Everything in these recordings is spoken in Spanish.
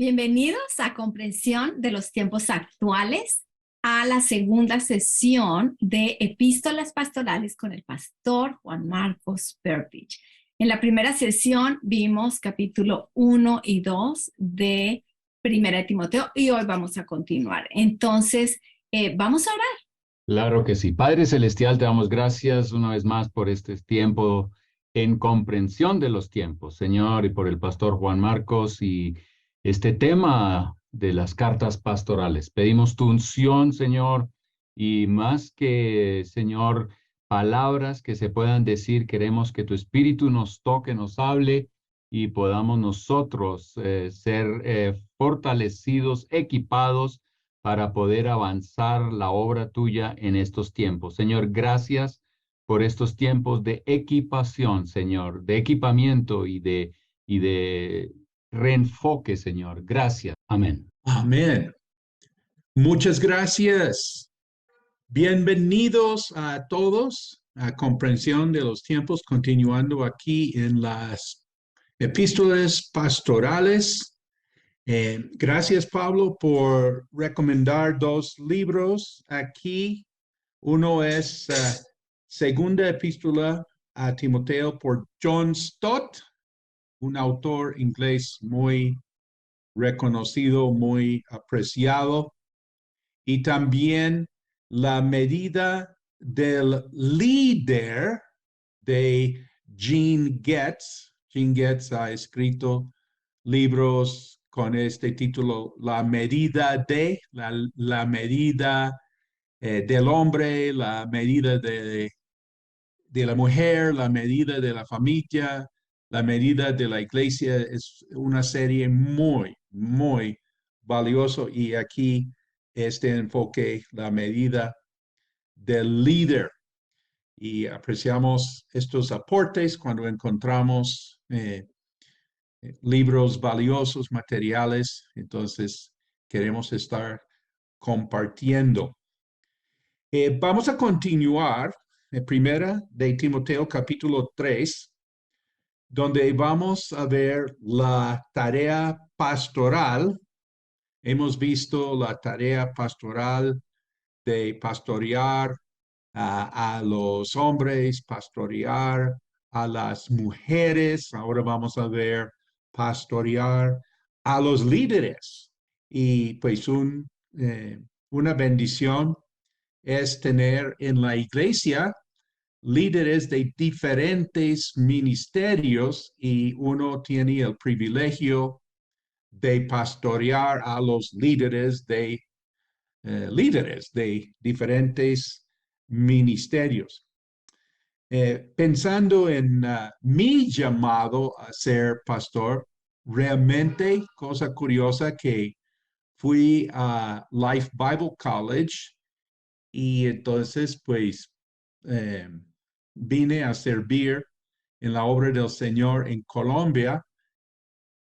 Bienvenidos a Comprensión de los Tiempos Actuales, a la segunda sesión de Epístolas Pastorales con el pastor Juan Marcos Perpich. En la primera sesión vimos capítulo 1 y 2 de Primera de Timoteo y hoy vamos a continuar. Entonces, vamos a orar. Claro que sí. Padre Celestial, te damos gracias una vez más por este tiempo en comprensión de los tiempos, Señor, y por el pastor Juan Marcos y este tema de las cartas pastorales. Pedimos tu unción, Señor, y más que, Señor, palabras que se puedan decir, queremos que tu Espíritu nos toque, nos hable y podamos nosotros ser fortalecidos, equipados para poder avanzar la obra tuya en estos tiempos. Señor, gracias por estos tiempos de equipación, Señor, de equipamiento y de reenfoque, Señor. Gracias. Amén. Amén. Muchas gracias. Bienvenidos a todos a Comprensión de los Tiempos, continuando aquí en las epístolas pastorales. Gracias, Pablo, por recomendar dos libros aquí. Uno es Segunda Epístola a Timoteo por John Stott, un autor inglés muy reconocido, muy apreciado. Y también La medida del líder de Gene Getz. Gene Getz ha escrito libros con este título, La medida la medida del hombre, la medida de la mujer, la medida de la familia, la medida de la iglesia. Es una serie muy, muy valioso y aquí este enfoque, la medida del líder. Y apreciamos estos aportes cuando encontramos libros valiosos, materiales. Entonces, queremos estar compartiendo. Vamos a continuar en Primera de Timoteo capítulo 3, donde vamos a ver la tarea pastoral. Hemos visto la tarea pastoral de pastorear a los hombres, pastorear a las mujeres. Ahora vamos a ver pastorear a los líderes. Y pues una bendición es tener en la iglesia líderes de diferentes ministerios y uno tiene el privilegio de pastorear a los líderes de diferentes ministerios. Pensando en mi llamado a ser pastor, realmente, cosa curiosa, que fui a Life Bible College y entonces pues eh, vine a servir en la obra del Señor en Colombia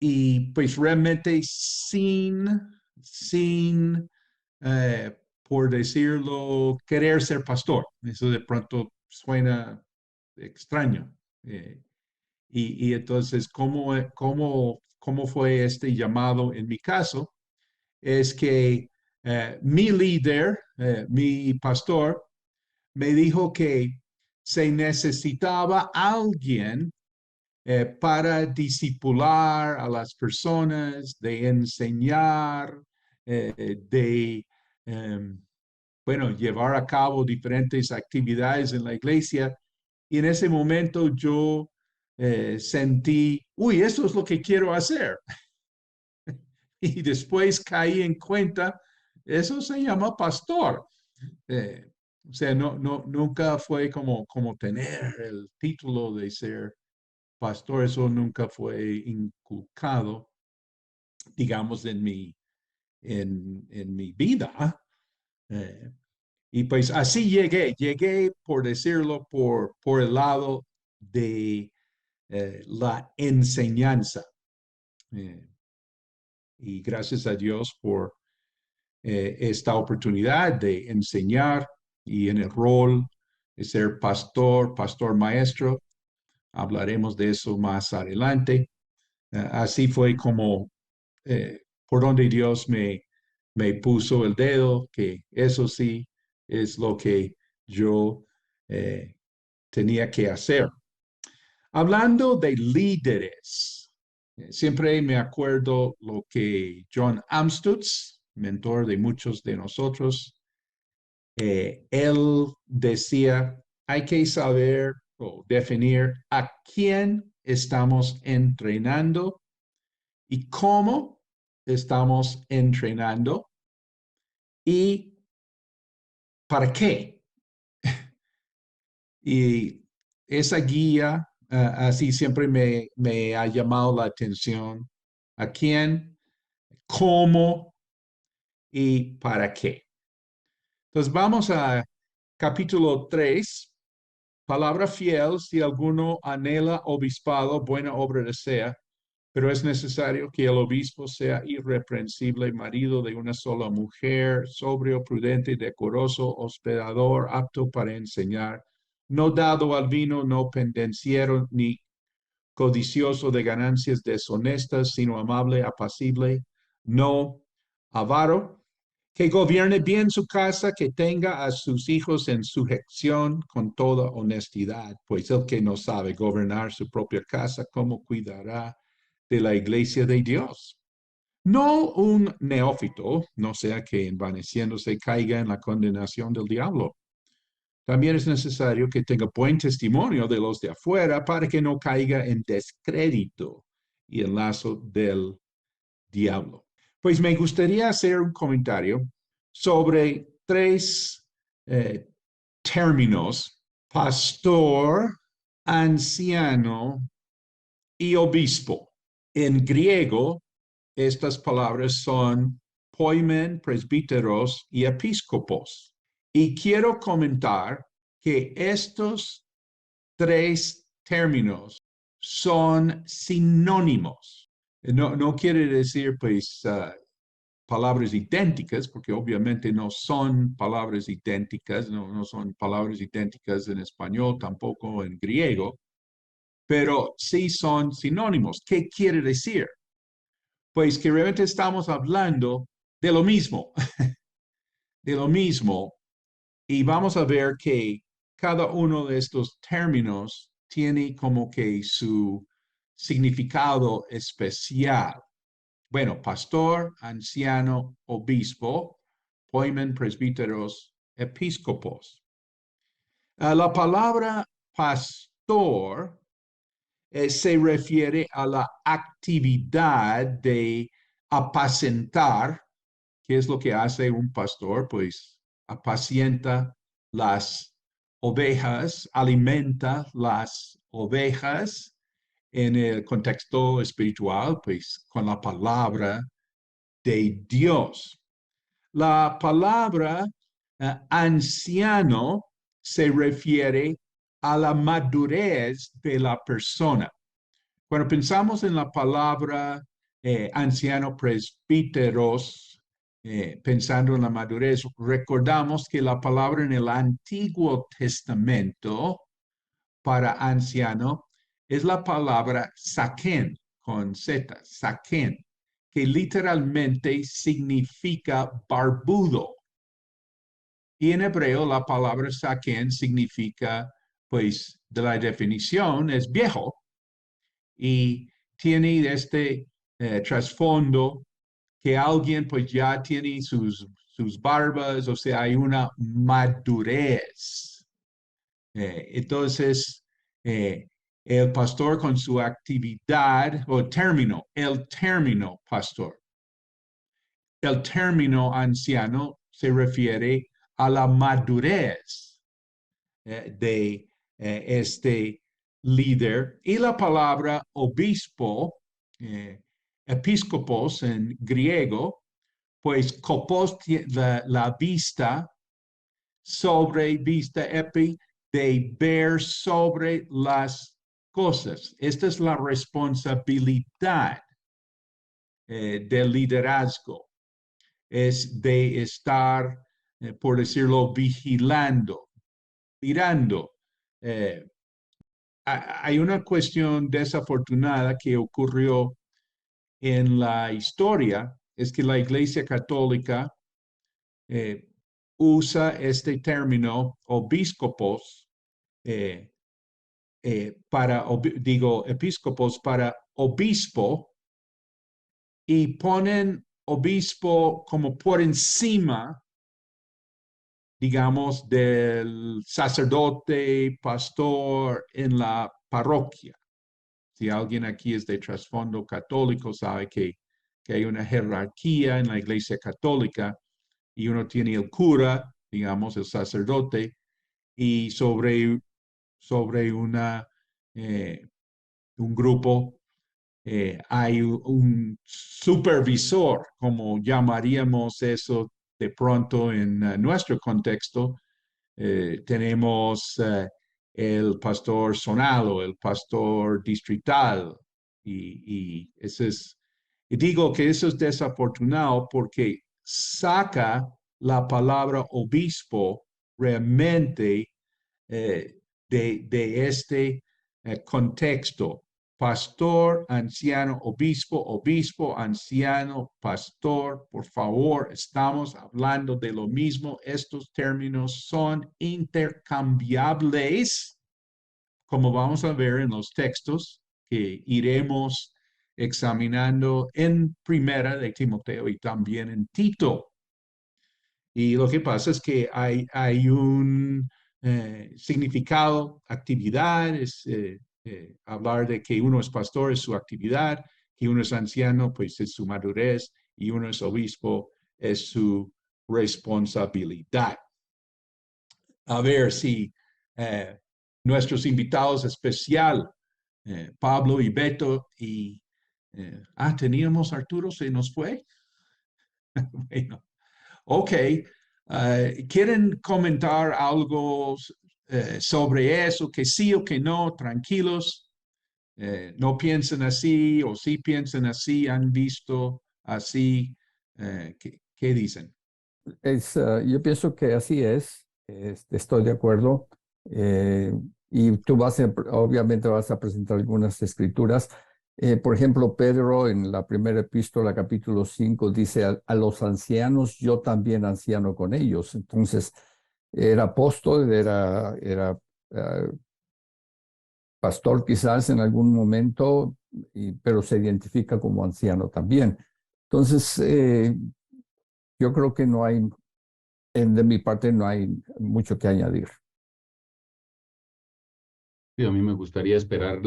y pues realmente sin por decirlo, querer ser pastor. Eso de pronto suena extraño. Y entonces, ¿cómo fue este llamado en mi caso? Es que mi líder, mi pastor, me dijo que se necesitaba alguien para discipular a las personas, de enseñar, de, bueno, llevar a cabo diferentes actividades en la iglesia. Y en ese momento yo sentí, uy, eso es lo que quiero hacer. Y después caí en cuenta, eso se llama pastor. Eh, o sea, nunca fue como tener el título de ser pastor, eso nunca fue inculcado, digamos, en mi vida. Eh, y pues así llegué por decirlo, por el lado de la enseñanza. Eh, y gracias a Dios por esta oportunidad de enseñar y en el rol de ser pastor maestro. Hablaremos de eso más adelante. Así fue como por donde Dios me puso el dedo, que eso sí es lo que yo tenía que hacer. Hablando de líderes, siempre me acuerdo lo que John Amstutz, mentor de muchos de nosotros, él decía, hay que saber o definir a quién estamos entrenando y cómo estamos entrenando y para qué. Y esa guía, así siempre me ha llamado la atención. ¿A quién? ¿Cómo? ¿Y para qué? Entonces vamos a capítulo 3. Palabra fiel, si alguno anhela obispado, buena obra desea, pero es necesario que el obispo sea irreprensible, marido de una sola mujer, sobrio, prudente, decoroso, hospedador, apto para enseñar, no dado al vino, no pendenciero, ni codicioso de ganancias deshonestas, sino amable, apacible, no avaro, que gobierne bien su casa, que tenga a sus hijos en sujeción con toda honestidad, pues el que no sabe gobernar su propia casa, ¿cómo cuidará de la iglesia de Dios? No un neófito, no sea que envaneciéndose caiga en la condenación del diablo. También es necesario que tenga buen testimonio de los de afuera para que no caiga en descrédito y el lazo del diablo. Pues me gustaría hacer un comentario sobre tres términos: pastor, anciano y obispo. En griego, estas palabras son poimen, presbíteros y episcopos. Y quiero comentar que estos tres términos son sinónimos. No quiere decir, pues, palabras idénticas, porque obviamente no son palabras idénticas, no son palabras idénticas en español, tampoco en griego, pero sí son sinónimos. ¿Qué quiere decir? Pues que realmente estamos hablando de lo mismo, de lo mismo, y vamos a ver que cada uno de estos términos tiene como que su significado especial. Bueno, pastor, anciano, obispo, poimen, presbíteros, episcopos. La palabra pastor se refiere a la actividad de apacentar. ¿Qué es lo que hace un pastor? Pues apacienta las ovejas, alimenta las ovejas en el contexto espiritual, pues con la palabra de Dios. La palabra anciano se refiere a la madurez de la persona. Cuando pensamos en la palabra anciano, presbíteros, pensando en la madurez, recordamos que la palabra en el Antiguo Testamento para anciano es la palabra saken, con Z, saken, que literalmente significa barbudo. Y en hebreo la palabra saken significa, pues, de la definición, es viejo y tiene este trasfondo que alguien pues ya tiene sus barbas, o sea, hay una madurez. Entonces, el pastor con su actividad o término, el término pastor. El término anciano se refiere a la madurez de este líder. Y la palabra obispo, episcopos en griego, pues kopos, la vista, sobre vista, epi, de ver sobre las cosas. Esta es la responsabilidad del liderazgo. Es de estar, por decirlo, vigilando, mirando. Hay una cuestión desafortunada que ocurrió en la historia. es que la Iglesia Católica usa este término obíspos episcopos para obispo y ponen obispo como por encima, digamos, del sacerdote, pastor en la parroquia. Si alguien aquí es de trasfondo católico, sabe que hay una jerarquía en la Iglesia Católica y uno tiene el cura, digamos, el sacerdote, y sobre un grupo hay un supervisor, como llamaríamos eso de pronto en nuestro contexto. Tenemos el pastor zonal o el pastor distrital y digo que eso es desafortunado porque saca la palabra obispo realmente de este contexto. Pastor, anciano, obispo, anciano, pastor, por favor, estamos hablando de lo mismo. Estos términos son intercambiables, como vamos a ver en los textos que iremos examinando en Primera de Timoteo y también en Tito. Y lo que pasa es que hay un significado, actividad, hablar de que uno es pastor es su actividad, que uno es anciano, pues es su madurez, y uno es obispo, es su responsabilidad. A ver si nuestros invitados especial, Pablo y Beto, teníamos Arturo, se nos fue. Bueno, ok. ¿Quieren comentar algo sobre eso? Que sí o que no, tranquilos. No piensen así o sí piensen así, han visto así. ¿Qué dicen? Yo pienso que así es, estoy de acuerdo. Y tú obviamente vas a presentar algunas escrituras. Por ejemplo, Pedro en la primera epístola, capítulo 5, dice, a los ancianos, yo también anciano con ellos. Entonces, era apóstol, era pastor quizás en algún momento, pero se identifica como anciano también. Entonces, yo creo que no hay, de mi parte, no hay mucho que añadir. Sí, a mí me gustaría esperar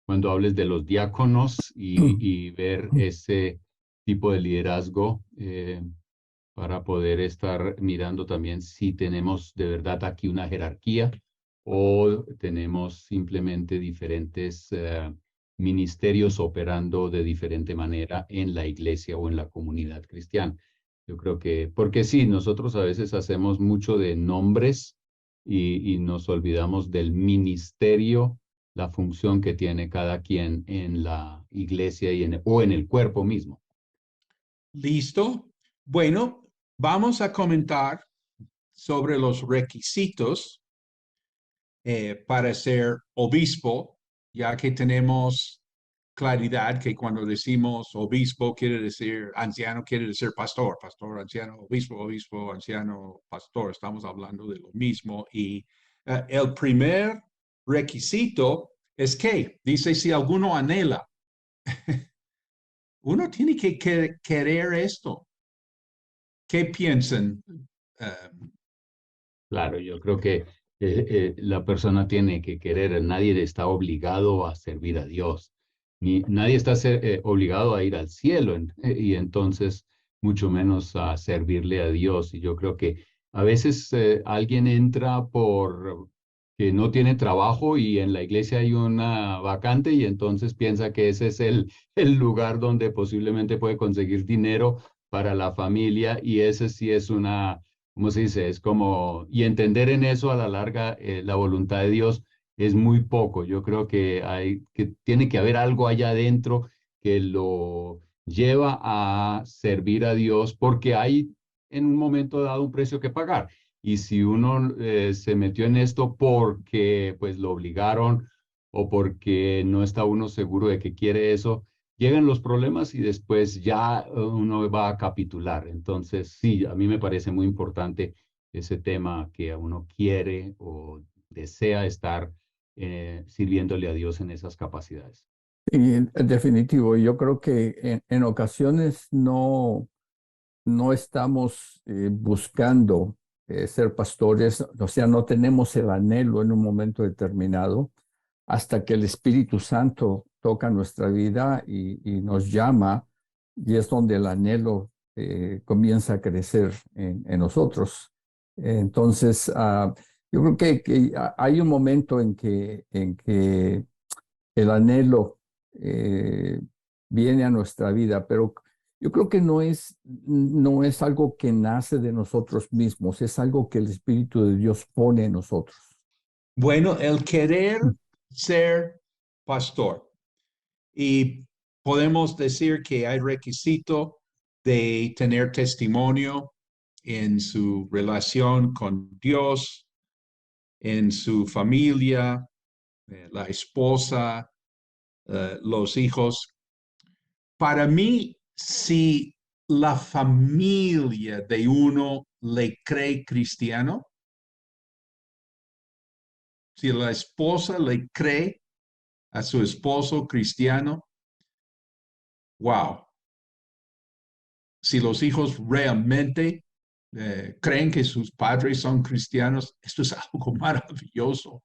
cuando hables de los diáconos y ver ese tipo de liderazgo para poder estar mirando también si tenemos de verdad aquí una jerarquía o tenemos simplemente diferentes ministerios operando de diferente manera en la iglesia o en la comunidad cristiana. Yo creo que, porque sí, nosotros a veces hacemos mucho de nombres y nos olvidamos del ministerio, la función que tiene cada quien en la iglesia o en el cuerpo mismo. ¿Listo? Bueno, vamos a comentar sobre los requisitos para ser obispo, ya que tenemos claridad que cuando decimos obispo quiere decir anciano, quiere decir pastor, pastor, anciano, obispo, anciano, pastor. Estamos hablando de lo mismo. Y el primer requisito es que, dice, si alguno anhela, uno tiene que querer esto. ¿Qué piensan? Claro, yo creo que la persona tiene que querer, nadie está obligado a servir a Dios, ni nadie está obligado a ir al cielo, y entonces mucho menos a servirle a Dios. Y yo creo que a veces alguien entra por que no tiene trabajo y en la iglesia hay una vacante y entonces piensa que ese es el lugar donde posiblemente puede conseguir dinero para la familia y ese sí es una, ¿cómo se dice? Es como, y entender en eso a la larga la voluntad de Dios es muy poco. Yo creo que tiene que haber algo allá adentro que lo lleva a servir a Dios porque hay en un momento dado un precio que pagar. Y si uno se metió en esto porque pues lo obligaron o porque no está uno seguro de que quiere eso, llegan los problemas y después ya uno va a capitular. Entonces, sí, a mí me parece muy importante ese tema que uno quiere o desea estar sirviéndole a Dios en esas capacidades. Y en definitivo, yo creo que en ocasiones no estamos buscando ser pastores, o sea, no tenemos el anhelo en un momento determinado hasta que el Espíritu Santo toca nuestra vida y nos llama, y es donde el anhelo comienza a crecer en nosotros. Entonces, yo creo que hay un momento en que el anhelo eh, viene a nuestra vida, pero yo creo que no es algo que nace de nosotros mismos, es algo que el Espíritu de Dios pone en nosotros. Bueno, el querer ser pastor. Y podemos decir que hay requisito de tener testimonio en su relación con Dios, en su familia, la esposa, los hijos. Para mí, si la familia de uno le cree cristiano, si la esposa le cree a su esposo cristiano, wow. Si los hijos realmente creen que sus padres son cristianos, esto es algo maravilloso.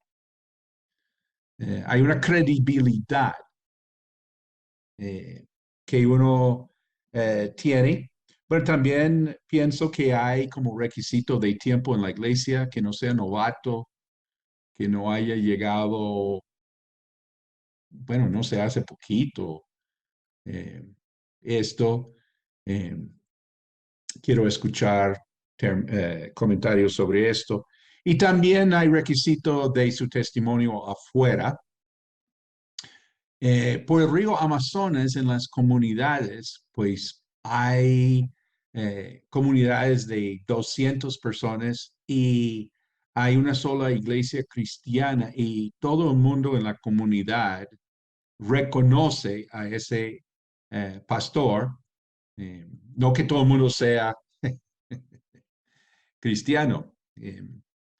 Hay una credibilidad que uno tiene, pero también pienso que hay como requisito de tiempo en la iglesia, que no sea novato, que no haya llegado, bueno, no sé, hace poquito esto. Eh, quiero escuchar comentarios sobre esto. Y también hay requisito de su testimonio afuera. Por el río Amazonas, en las comunidades, pues hay comunidades de 200 personas y hay una sola iglesia cristiana y todo el mundo en la comunidad reconoce a ese pastor. No que todo el mundo sea cristiano.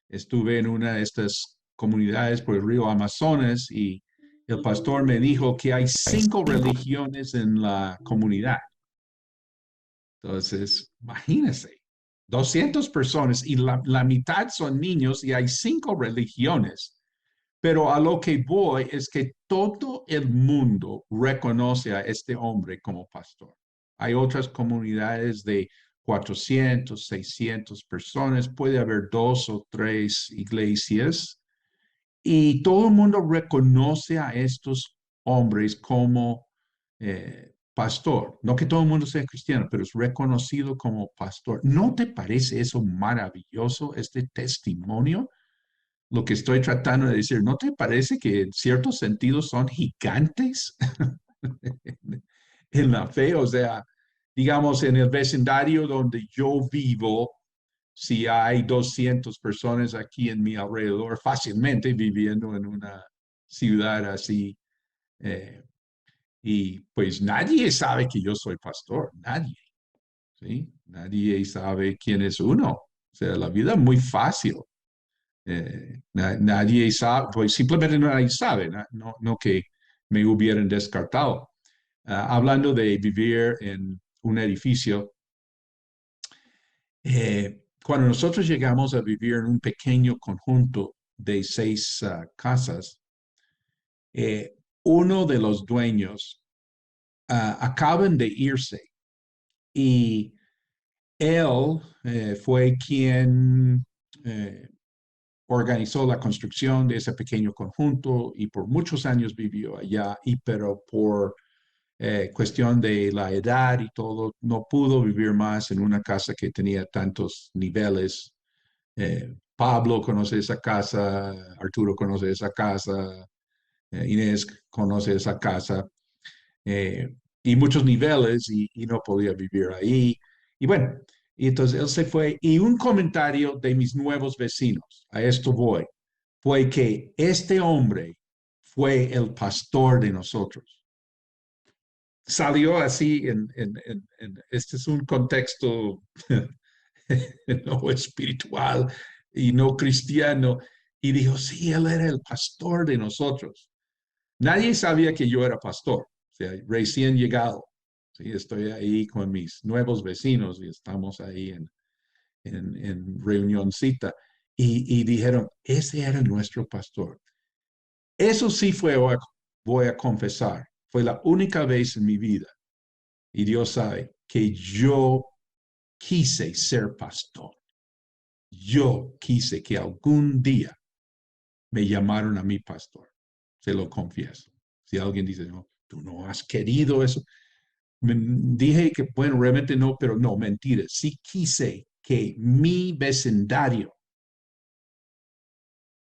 Estuve en una de estas comunidades por el río Amazonas y el pastor me dijo que hay 5 religiones en la comunidad. Entonces, imagínense, 200 personas y la mitad son niños y hay 5 religiones. Pero a lo que voy es que todo el mundo reconoce a este hombre como pastor. Hay otras comunidades de 400, 600 personas, puede haber 2 o 3 iglesias y todo el mundo reconoce a estos hombres como pastor. No que todo el mundo sea cristiano, pero es reconocido como pastor. ¿No te parece eso maravilloso, este testimonio? Lo que estoy tratando de decir, ¿no te parece que en ciertos sentidos son gigantes en la fe? O sea, digamos, en el vecindario donde yo vivo, si hay 200 personas aquí en mi alrededor, fácilmente viviendo en una ciudad así, eh, y pues nadie sabe que yo soy pastor, nadie, ¿sí? Nadie sabe quién es uno. O sea, la vida es muy fácil. Nadie sabe, pues simplemente nadie sabe, no que me hubieran descartado. Hablando de vivir en un edificio, cuando nosotros llegamos a vivir en un pequeño conjunto de 6 casas, uno de los dueños acaban de irse y él fue quien organizó la construcción de ese pequeño conjunto y por muchos años vivió allá, pero por cuestión de la edad y todo, no pudo vivir más en una casa que tenía tantos niveles. Pablo conoce esa casa, Arturo conoce esa casa, Inés conoce esa casa, y muchos niveles y no podía vivir ahí. Y bueno, y entonces él se fue y un comentario de mis nuevos vecinos, a esto voy, fue que este hombre fue el pastor de nosotros. salió así este es un contexto no espiritual y no cristiano. Y dijo, sí, él era el pastor de nosotros. Nadie sabía que yo era pastor, o sea, recién llegado. Sí, estoy ahí con mis nuevos vecinos y estamos ahí en reunioncita. Y dijeron, ese era nuestro pastor. Eso sí voy a confesar, fue la única vez en mi vida, y Dios sabe, que yo quise ser pastor. Yo quise que algún día me llamaron a mi pastor. Se lo confieso. Si alguien dice, no, tú no has querido eso. Dije que, bueno, realmente no, pero no, mentira. Sí quise que mi vecindario,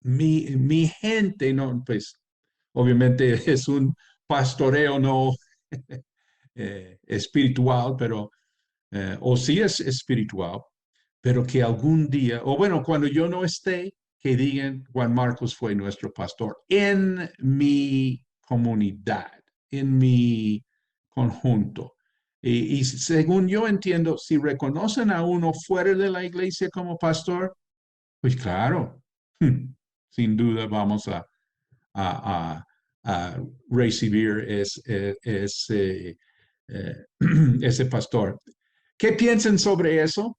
mi gente, no, pues obviamente es un pastoreo no espiritual, pero, o sí es espiritual, pero que algún día, o bueno, cuando yo no esté, que digan, Juan Marcos fue nuestro pastor en mi comunidad, en mi conjunto. Y según yo entiendo, si reconocen a uno fuera de la iglesia como pastor, pues claro, sin duda vamos a, a recibir ese pastor. ¿Qué piensan sobre eso?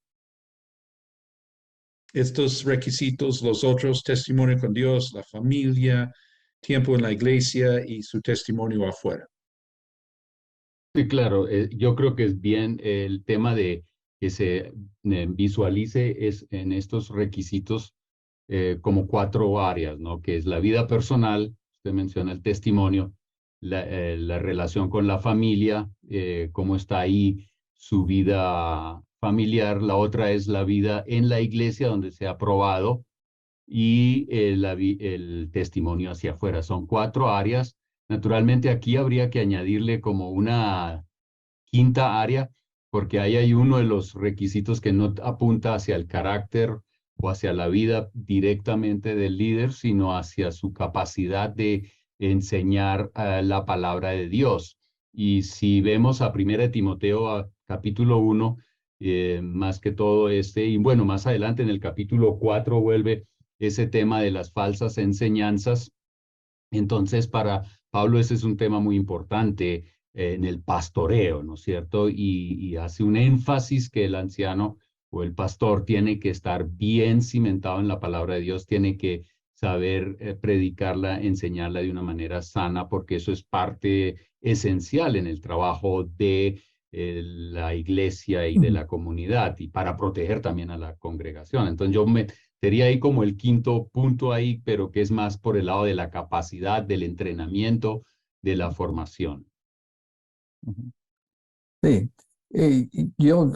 Estos requisitos, los otros, testimonio con Dios, la familia, tiempo en la iglesia y su testimonio afuera. Sí, claro, yo creo que es bien el tema de que se visualice es en estos requisitos como cuatro áreas, ¿no? Que es la vida personal, usted menciona el testimonio, la relación con la familia, cómo está ahí su vida familiar, la otra es la vida en la iglesia donde se ha probado y el testimonio hacia afuera. Son cuatro áreas. Naturalmente aquí habría que añadirle como una quinta área, porque ahí hay uno de los requisitos que no apunta hacia el carácter o hacia la vida directamente del líder, sino hacia su capacidad de enseñar la palabra de Dios. Y si vemos a 1 Timoteo capítulo 1, más que todo y bueno, más adelante en el capítulo 4 vuelve ese tema de las falsas enseñanzas. Entonces, para Pablo ese es un tema muy importante en el pastoreo, ¿no es cierto? Y hace un énfasis que el anciano o el pastor tiene que estar bien cimentado en la palabra de Dios, tiene que saber predicarla, enseñarla de una manera sana, porque eso es parte esencial en el trabajo de la iglesia y de la comunidad y para proteger también a la congregación. Entonces sería ahí como el quinto punto ahí, pero que es más por el lado de la capacidad, del entrenamiento, de la formación. Sí, yo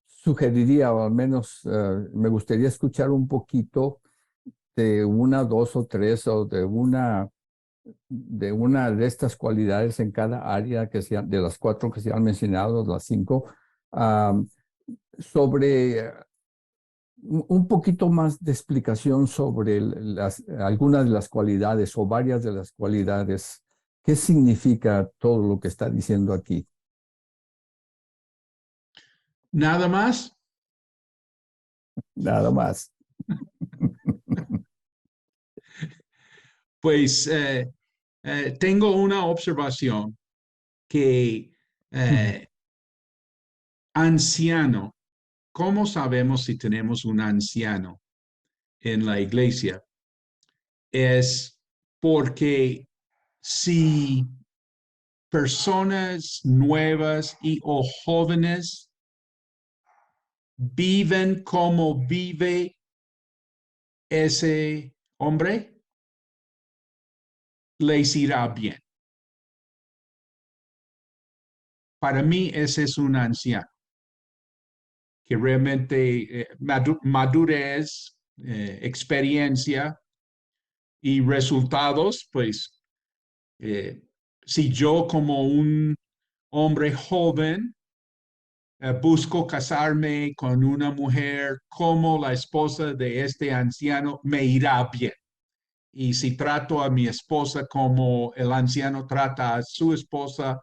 sugeriría, o al menos me gustaría escuchar un poquito de una, dos o tres, o de una de estas cualidades en cada área de las cuatro que se han mencionado, las cinco, ah, sobre un poquito más de explicación sobre algunas de las cualidades o varias de las cualidades. ¿Qué significa todo lo que está diciendo aquí? Nada más. Nada más. Pues tengo una observación que anciano, ¿cómo sabemos si tenemos un anciano en la iglesia? Es porque si personas nuevas y o jóvenes viven como vive ese hombre, les irá bien. Para mí ese es un anciano que realmente madurez, experiencia y resultados, pues si yo como un hombre joven busco casarme con una mujer como la esposa de este anciano, me irá bien. Y si trato a mi esposa como el anciano trata a su esposa,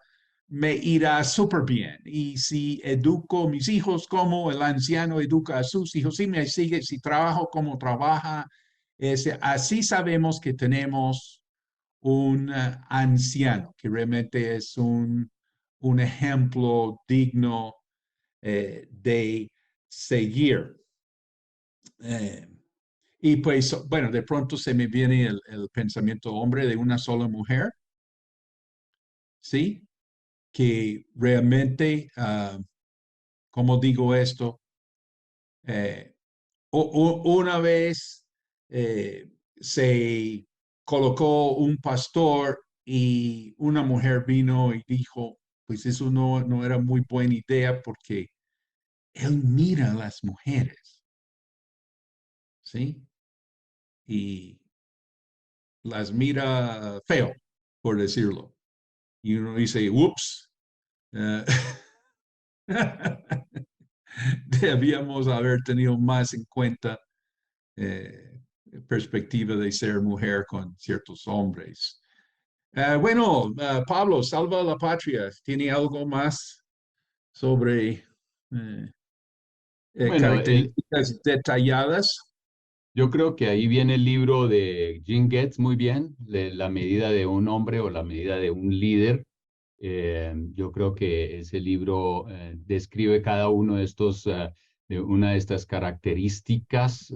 me irá súper bien. Y si educo a mis hijos como el anciano educa a sus hijos, si me sigue, si trabajo como trabaja, así sabemos que tenemos un anciano que realmente es un ejemplo digno de seguir. Eh, y pues, bueno, de pronto se me viene el pensamiento hombre de una sola mujer, ¿sí? Que realmente, ¿cómo digo esto? Eh, una vez se colocó un pastor y una mujer vino y dijo, pues eso no era muy buena idea porque él mira a las mujeres, ¿sí? Y las mira feo, por decirlo. Y uno dice, ups, eh, debíamos haber tenido más en cuenta eh, perspectiva de ser mujer con ciertos hombres. Bueno, Pablo, salva a la patria. ¿Tiene algo más sobre Bueno, características detalladas? yo creo que ahí viene el libro de Jim Getz muy bien, de la medida de un hombre o la medida de un líder. Yo creo que ese libro describe cada uno de estos, de una de estas características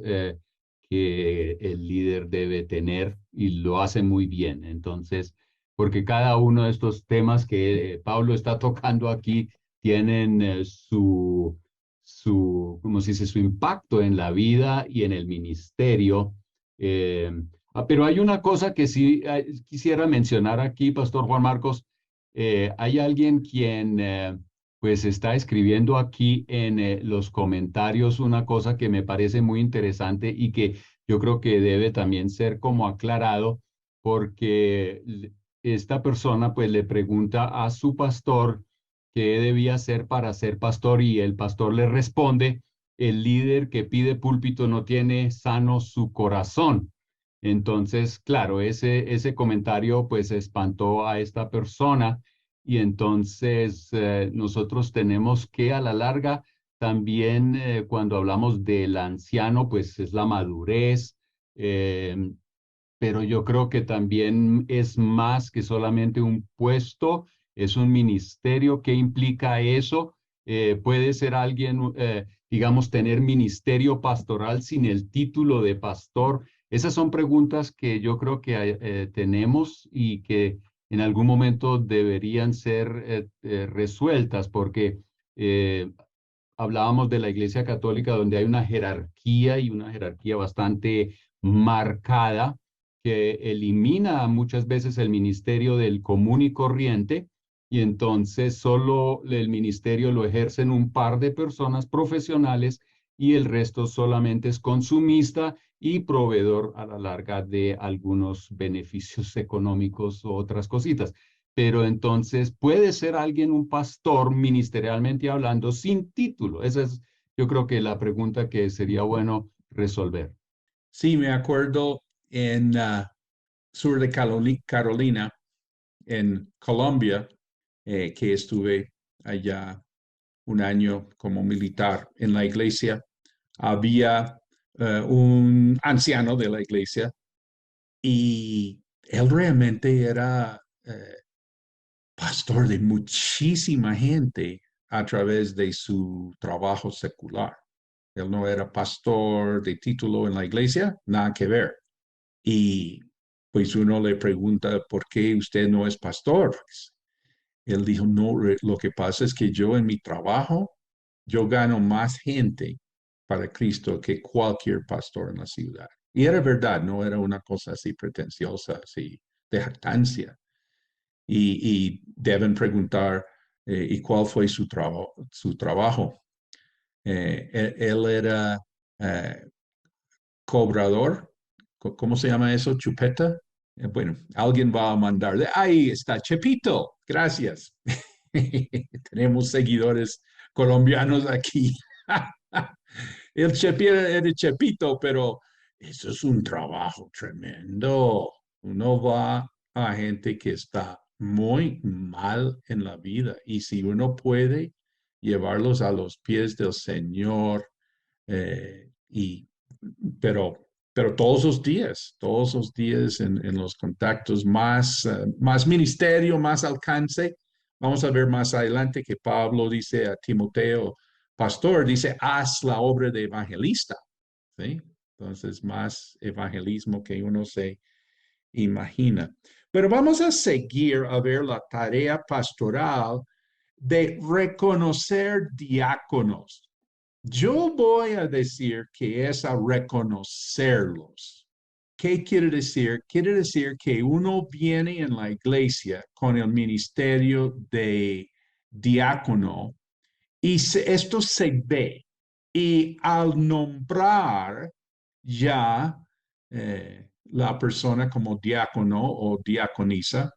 que el líder debe tener y lo hace muy bien. Entonces, porque cada uno de estos temas que Pablo está tocando aquí tienen como se dice, su impacto en la vida y en el ministerio. Eh, pero hay una cosa que sí quisiera mencionar aquí, Pastor Juan Marcos. Hay alguien quien pues está escribiendo aquí en los comentarios una cosa que me parece muy interesante y que yo creo que debe también ser como aclarado porque esta persona pues le pregunta a su pastor qué debía hacer para ser pastor y el pastor le responde, el líder que pide púlpito no tiene sano su corazón. Entonces, claro, ese comentario pues espantó a esta persona y entonces nosotros tenemos que a la larga también cuando hablamos del anciano pues es la madurez, eh, pero yo creo que también es más que solamente un puesto, es un ministerio. ¿Qué implica eso? Puede ser alguien, digamos, tener ministerio pastoral sin el título de pastor. Esas son preguntas que yo creo que tenemos y que en algún momento deberían ser resueltas porque eh, hablábamos de la Iglesia Católica donde hay una jerarquía y una jerarquía bastante marcada que elimina muchas veces el ministerio del común y corriente y entonces solo el ministerio lo ejercen un par de personas profesionales y el resto solamente es consumista y proveedor a la larga de algunos beneficios económicos o otras cositas. Pero entonces puede ser alguien un pastor ministerialmente hablando sin título. Esa es, yo creo que la pregunta que sería bueno resolver. Sí, me acuerdo en sur de Carolina, en Colombia, que estuve allá un año como militar en la iglesia. Había un anciano de la iglesia y él realmente era pastor de muchísima gente a través de su trabajo secular. Él no era pastor de título en la iglesia, nada que ver. Y pues uno le pregunta, ¿por qué usted no es pastor? Pues, él dijo, no, lo que pasa es que yo en mi trabajo, yo gano más gente para Cristo que cualquier pastor en la ciudad. Y era verdad, no era una cosa así pretenciosa, así de jactancia. Y deben preguntar, ¿y cuál fue su trabajo? Él era eh, cobrador, ¿cómo se llama eso? Chupeta. Bueno, alguien va a mandar, ahí está, Chepito, gracias. Tenemos seguidores colombianos aquí. El Chepito, pero eso es un trabajo tremendo. Uno va a gente que está muy mal en la vida. Y si uno puede llevarlos a los pies del Señor, y, pero todos los días en los contactos, más ministerio, más alcance. Vamos a ver más adelante que Pablo dice a Timoteo, pastor, dice, haz la obra de evangelista, ¿sí? Entonces, más evangelismo que uno se imagina. Pero vamos a seguir a ver la tarea pastoral de reconocer diáconos. Yo voy a decir que es a reconocerlos. ¿Qué quiere decir? Quiere decir que uno viene en la iglesia con el ministerio de diácono y esto se ve. Y al nombrar ya la persona como diácono o diaconisa,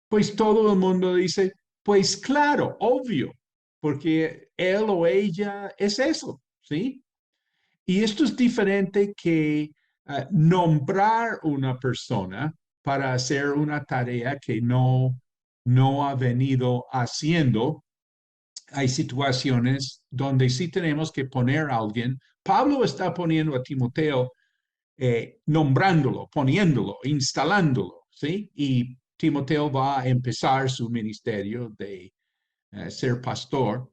pues todo el mundo dice, pues claro, obvio, porque él o ella es eso, ¿sí? Y esto es diferente que nombrar una persona para hacer una tarea que no ha venido haciendo. Hay situaciones donde sí tenemos que poner a alguien. Pablo está poniendo a Timoteo, nombrándolo, poniéndolo, instalándolo, ¿sí? Y Timoteo va a empezar su ministerio de ser pastor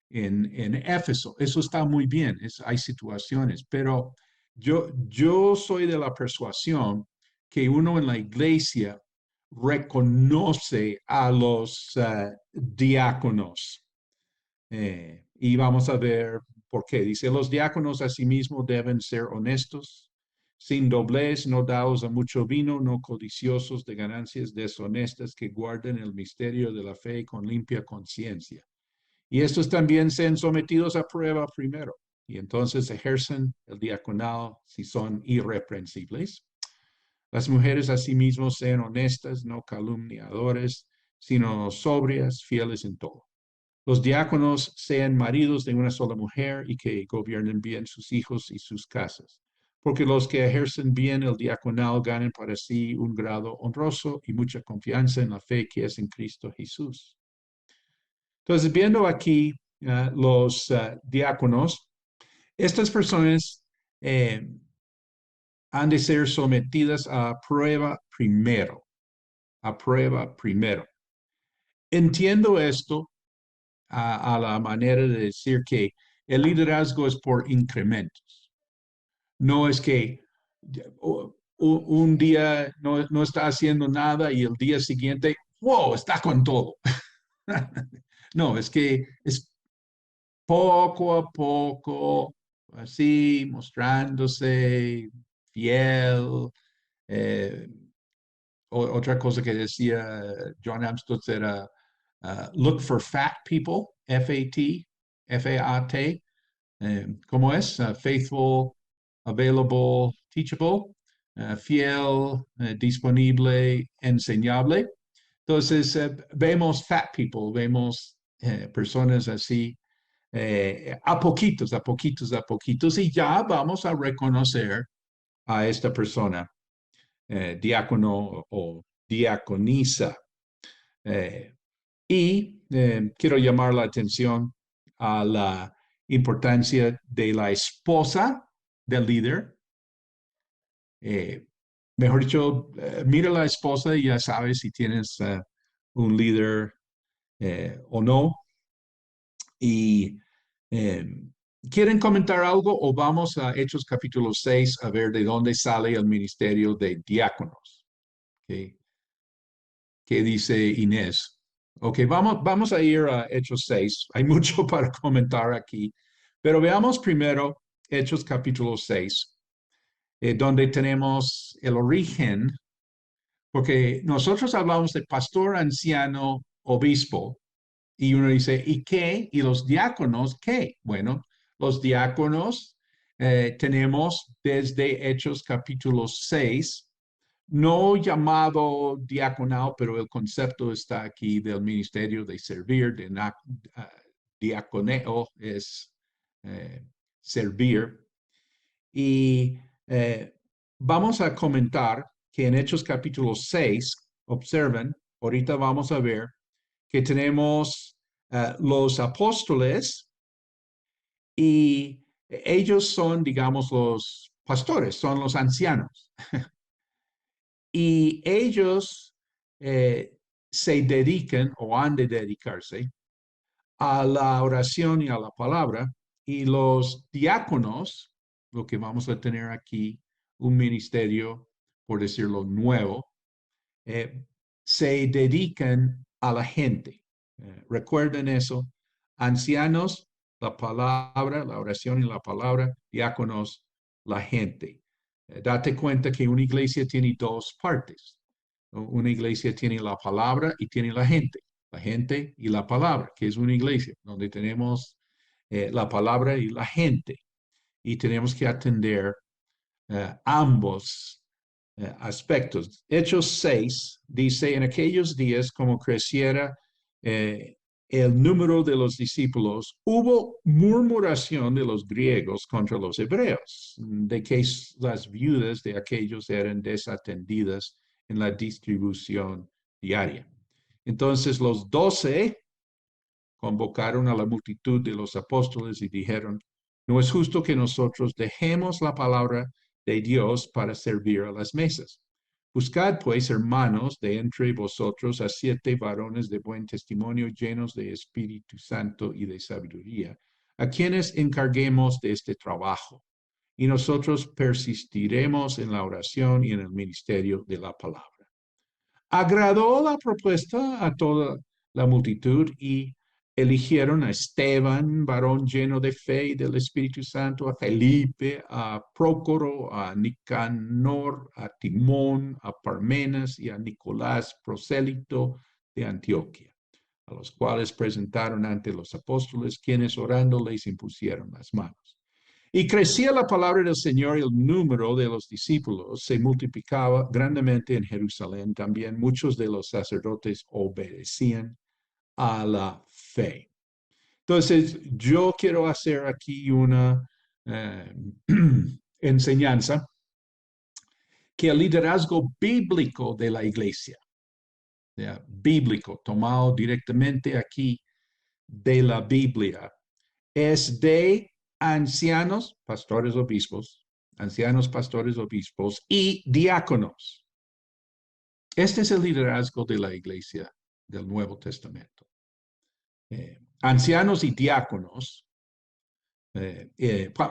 en Éfeso. Eso está muy bien, hay situaciones, pero yo soy de la persuasión que uno en la iglesia reconoce a los diáconos. Y vamos a ver por qué. Dice, los diáconos asimismo deben ser honestos, sin doblez, no dados a mucho vino, no codiciosos de ganancias deshonestas, que guarden el misterio de la fe con limpia conciencia. Y estos también sean sometidos a prueba primero, y entonces ejercen el diaconado si son irreprensibles. Las mujeres asimismo sean honestas, no calumniadores, sino sobrias, fieles en todo. Los diáconos sean maridos de una sola mujer y que gobiernen bien sus hijos y sus casas, porque los que ejercen bien el diaconado ganan para sí un grado honroso y mucha confianza en la fe que es en Cristo Jesús. Entonces, viendo aquí los diáconos, estas personas han de ser sometidas a prueba primero, a prueba primero. Entiendo esto a la manera de decir que el liderazgo es por incrementos. No es que un día no está haciendo nada y el día siguiente, wow, está con todo. No, es que es poco a poco, así, mostrándose fiel. Eh, Otra cosa que decía John Amstutz era, look for fat people, F-A-T, F-A-T. ¿Cómo es? Faithful, available, teachable, fiel, disponible, enseñable. Entonces, vemos fat people, vemos personas así, a poquitos, a poquitos, a poquitos, y ya vamos a reconocer a esta persona, diácono o diaconisa. Y quiero llamar la atención a la importancia de la esposa del líder. Mejor dicho, mira la esposa y ya sabes si tienes un líder o no. Y ¿quieren comentar algo o vamos a Hechos capítulo 6 a ver de dónde sale el ministerio de diáconos? ¿Qué dice Inés? Ok, vamos a ir a Hechos 6. Hay mucho para comentar aquí, pero veamos primero Hechos capítulo 6, donde tenemos el origen, porque nosotros hablamos de pastor, anciano, obispo, y uno dice, ¿y qué? ¿Y los diáconos qué? Bueno, los diáconos tenemos desde Hechos capítulo 6, no llamado diaconal, pero el concepto está aquí del ministerio de servir, de diaconeo es servir. Y vamos a comentar que en Hechos capítulo 6, observen, ahorita vamos a ver que tenemos los apóstoles y ellos son, digamos, los pastores, son los ancianos. Y ellos se dedican o han de dedicarse a la oración y a la palabra. Y los diáconos, lo que vamos a tener aquí, un ministerio, por decirlo, nuevo, se dedican a la gente. Recuerden eso. Ancianos, la palabra, la oración y la palabra. Diáconos, la gente. Date cuenta que una iglesia tiene dos partes. Una iglesia tiene la palabra y tiene la gente. La gente y la palabra, que es una iglesia, donde tenemos la palabra y la gente. Y tenemos que atender ambos aspectos. Hechos 6 dice, en aquellos días, como creciera el número de los discípulos, hubo murmuración de los griegos contra los hebreos, de que las viudas de aquellos eran desatendidas en la distribución diaria. Entonces los 12 convocaron a la multitud de los apóstoles y dijeron, no es justo que nosotros dejemos la palabra de Dios para servir a las mesas. Buscad, pues, hermanos, de entre vosotros a 7 varones de buen testimonio, llenos de Espíritu Santo y de sabiduría, a quienes encarguemos de este trabajo. Y nosotros persistiremos en la oración y en el ministerio de la palabra. Agradó la propuesta a toda la multitud y eligieron a Esteban, varón lleno de fe y del Espíritu Santo, a Felipe, a Prócoro, a Nicanor, a Timón, a Parmenas y a Nicolás, prosélito de Antioquía, a los cuales presentaron ante los apóstoles, quienes orando les impusieron las manos. Y crecía la palabra del Señor y el número de los discípulos se multiplicaba grandemente en Jerusalén. También muchos de los sacerdotes obedecían a la fe. Entonces, yo quiero hacer aquí una enseñanza que el liderazgo bíblico de la iglesia, bíblico, tomado directamente aquí de la Biblia, es de ancianos, pastores, obispos, ancianos, pastores, obispos y diáconos. Este es el liderazgo de la iglesia del Nuevo Testamento. Ancianos y diáconos.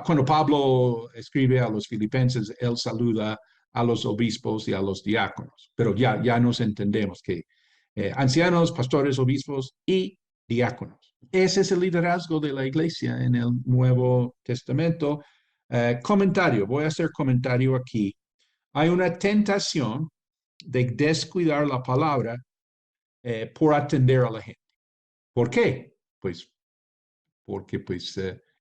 Cuando Pablo escribe a los filipenses, él saluda a los obispos y a los diáconos, pero ya nos entendemos que ancianos, pastores, obispos y diáconos. Ese es el liderazgo de la iglesia en el Nuevo Testamento. Comentario, voy a hacer comentario aquí. Hay una tentación de descuidar la palabra por atender a la gente. ¿Por qué? Pues porque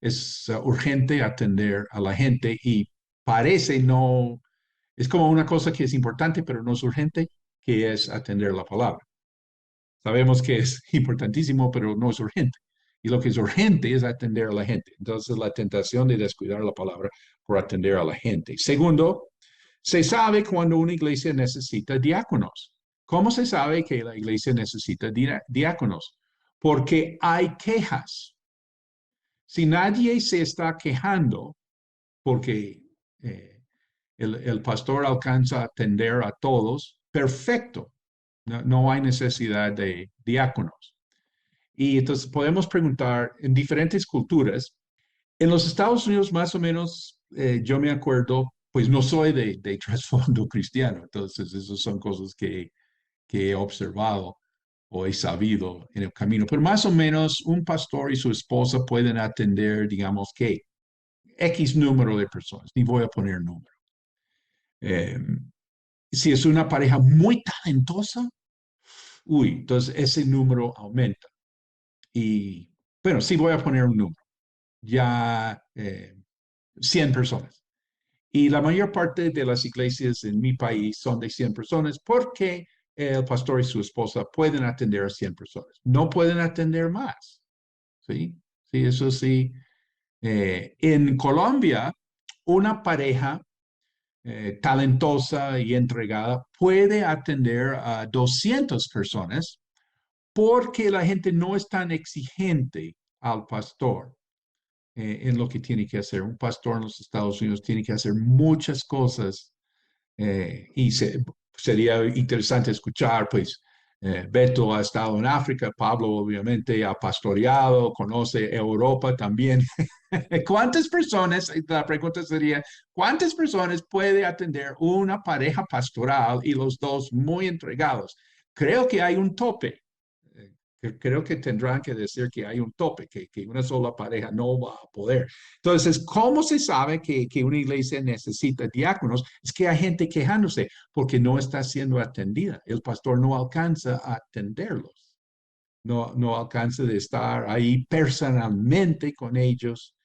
es urgente atender a la gente y parece no, es como una cosa que es importante, pero no es urgente, que es atender la palabra. Sabemos que es importantísimo, pero no es urgente. Y lo que es urgente es atender a la gente. Entonces, la tentación de descuidar la palabra por atender a la gente. Segundo, se sabe cuando una iglesia necesita diáconos. ¿Cómo se sabe que la iglesia necesita diáconos? Porque hay quejas. Si nadie se está quejando porque el pastor alcanza a atender a todos, perfecto. No hay necesidad de diáconos. Y entonces podemos preguntar en diferentes culturas. En los Estados Unidos, más o menos, yo me acuerdo, pues no soy de trasfondo cristiano, entonces esas son cosas que he observado o he sabido en el camino, pero más o menos un pastor y su esposa pueden atender, digamos que X número de personas, ni voy a poner número. Si es una pareja muy talentosa, entonces ese número aumenta. Y bueno, sí voy a poner un número, ya 100 personas. Y la mayor parte de las iglesias en mi país son de 100 personas porque el pastor y su esposa pueden atender a 100 personas. No pueden atender más. ¿Sí? Sí, eso sí. En Colombia, una pareja talentosa y entregada, puede atender a 200 personas porque la gente no es tan exigente al pastor en lo que tiene que hacer. Un pastor en los Estados Unidos tiene que hacer muchas cosas y sería interesante escuchar, pues, Beto ha estado en África, Pablo obviamente ha pastoreado, conoce Europa también. ¿Cuántas personas, la pregunta sería, cuántas personas puede atender una pareja pastoral y los dos muy entregados? Creo que hay un tope. Creo que tendrán que decir que hay un tope, que una sola pareja no va a poder. Entonces, ¿cómo se sabe que una iglesia necesita diáconos? Es que hay gente quejándose porque no está siendo atendida. El pastor no alcanza a atenderlos. No alcanza de estar ahí personalmente con ellos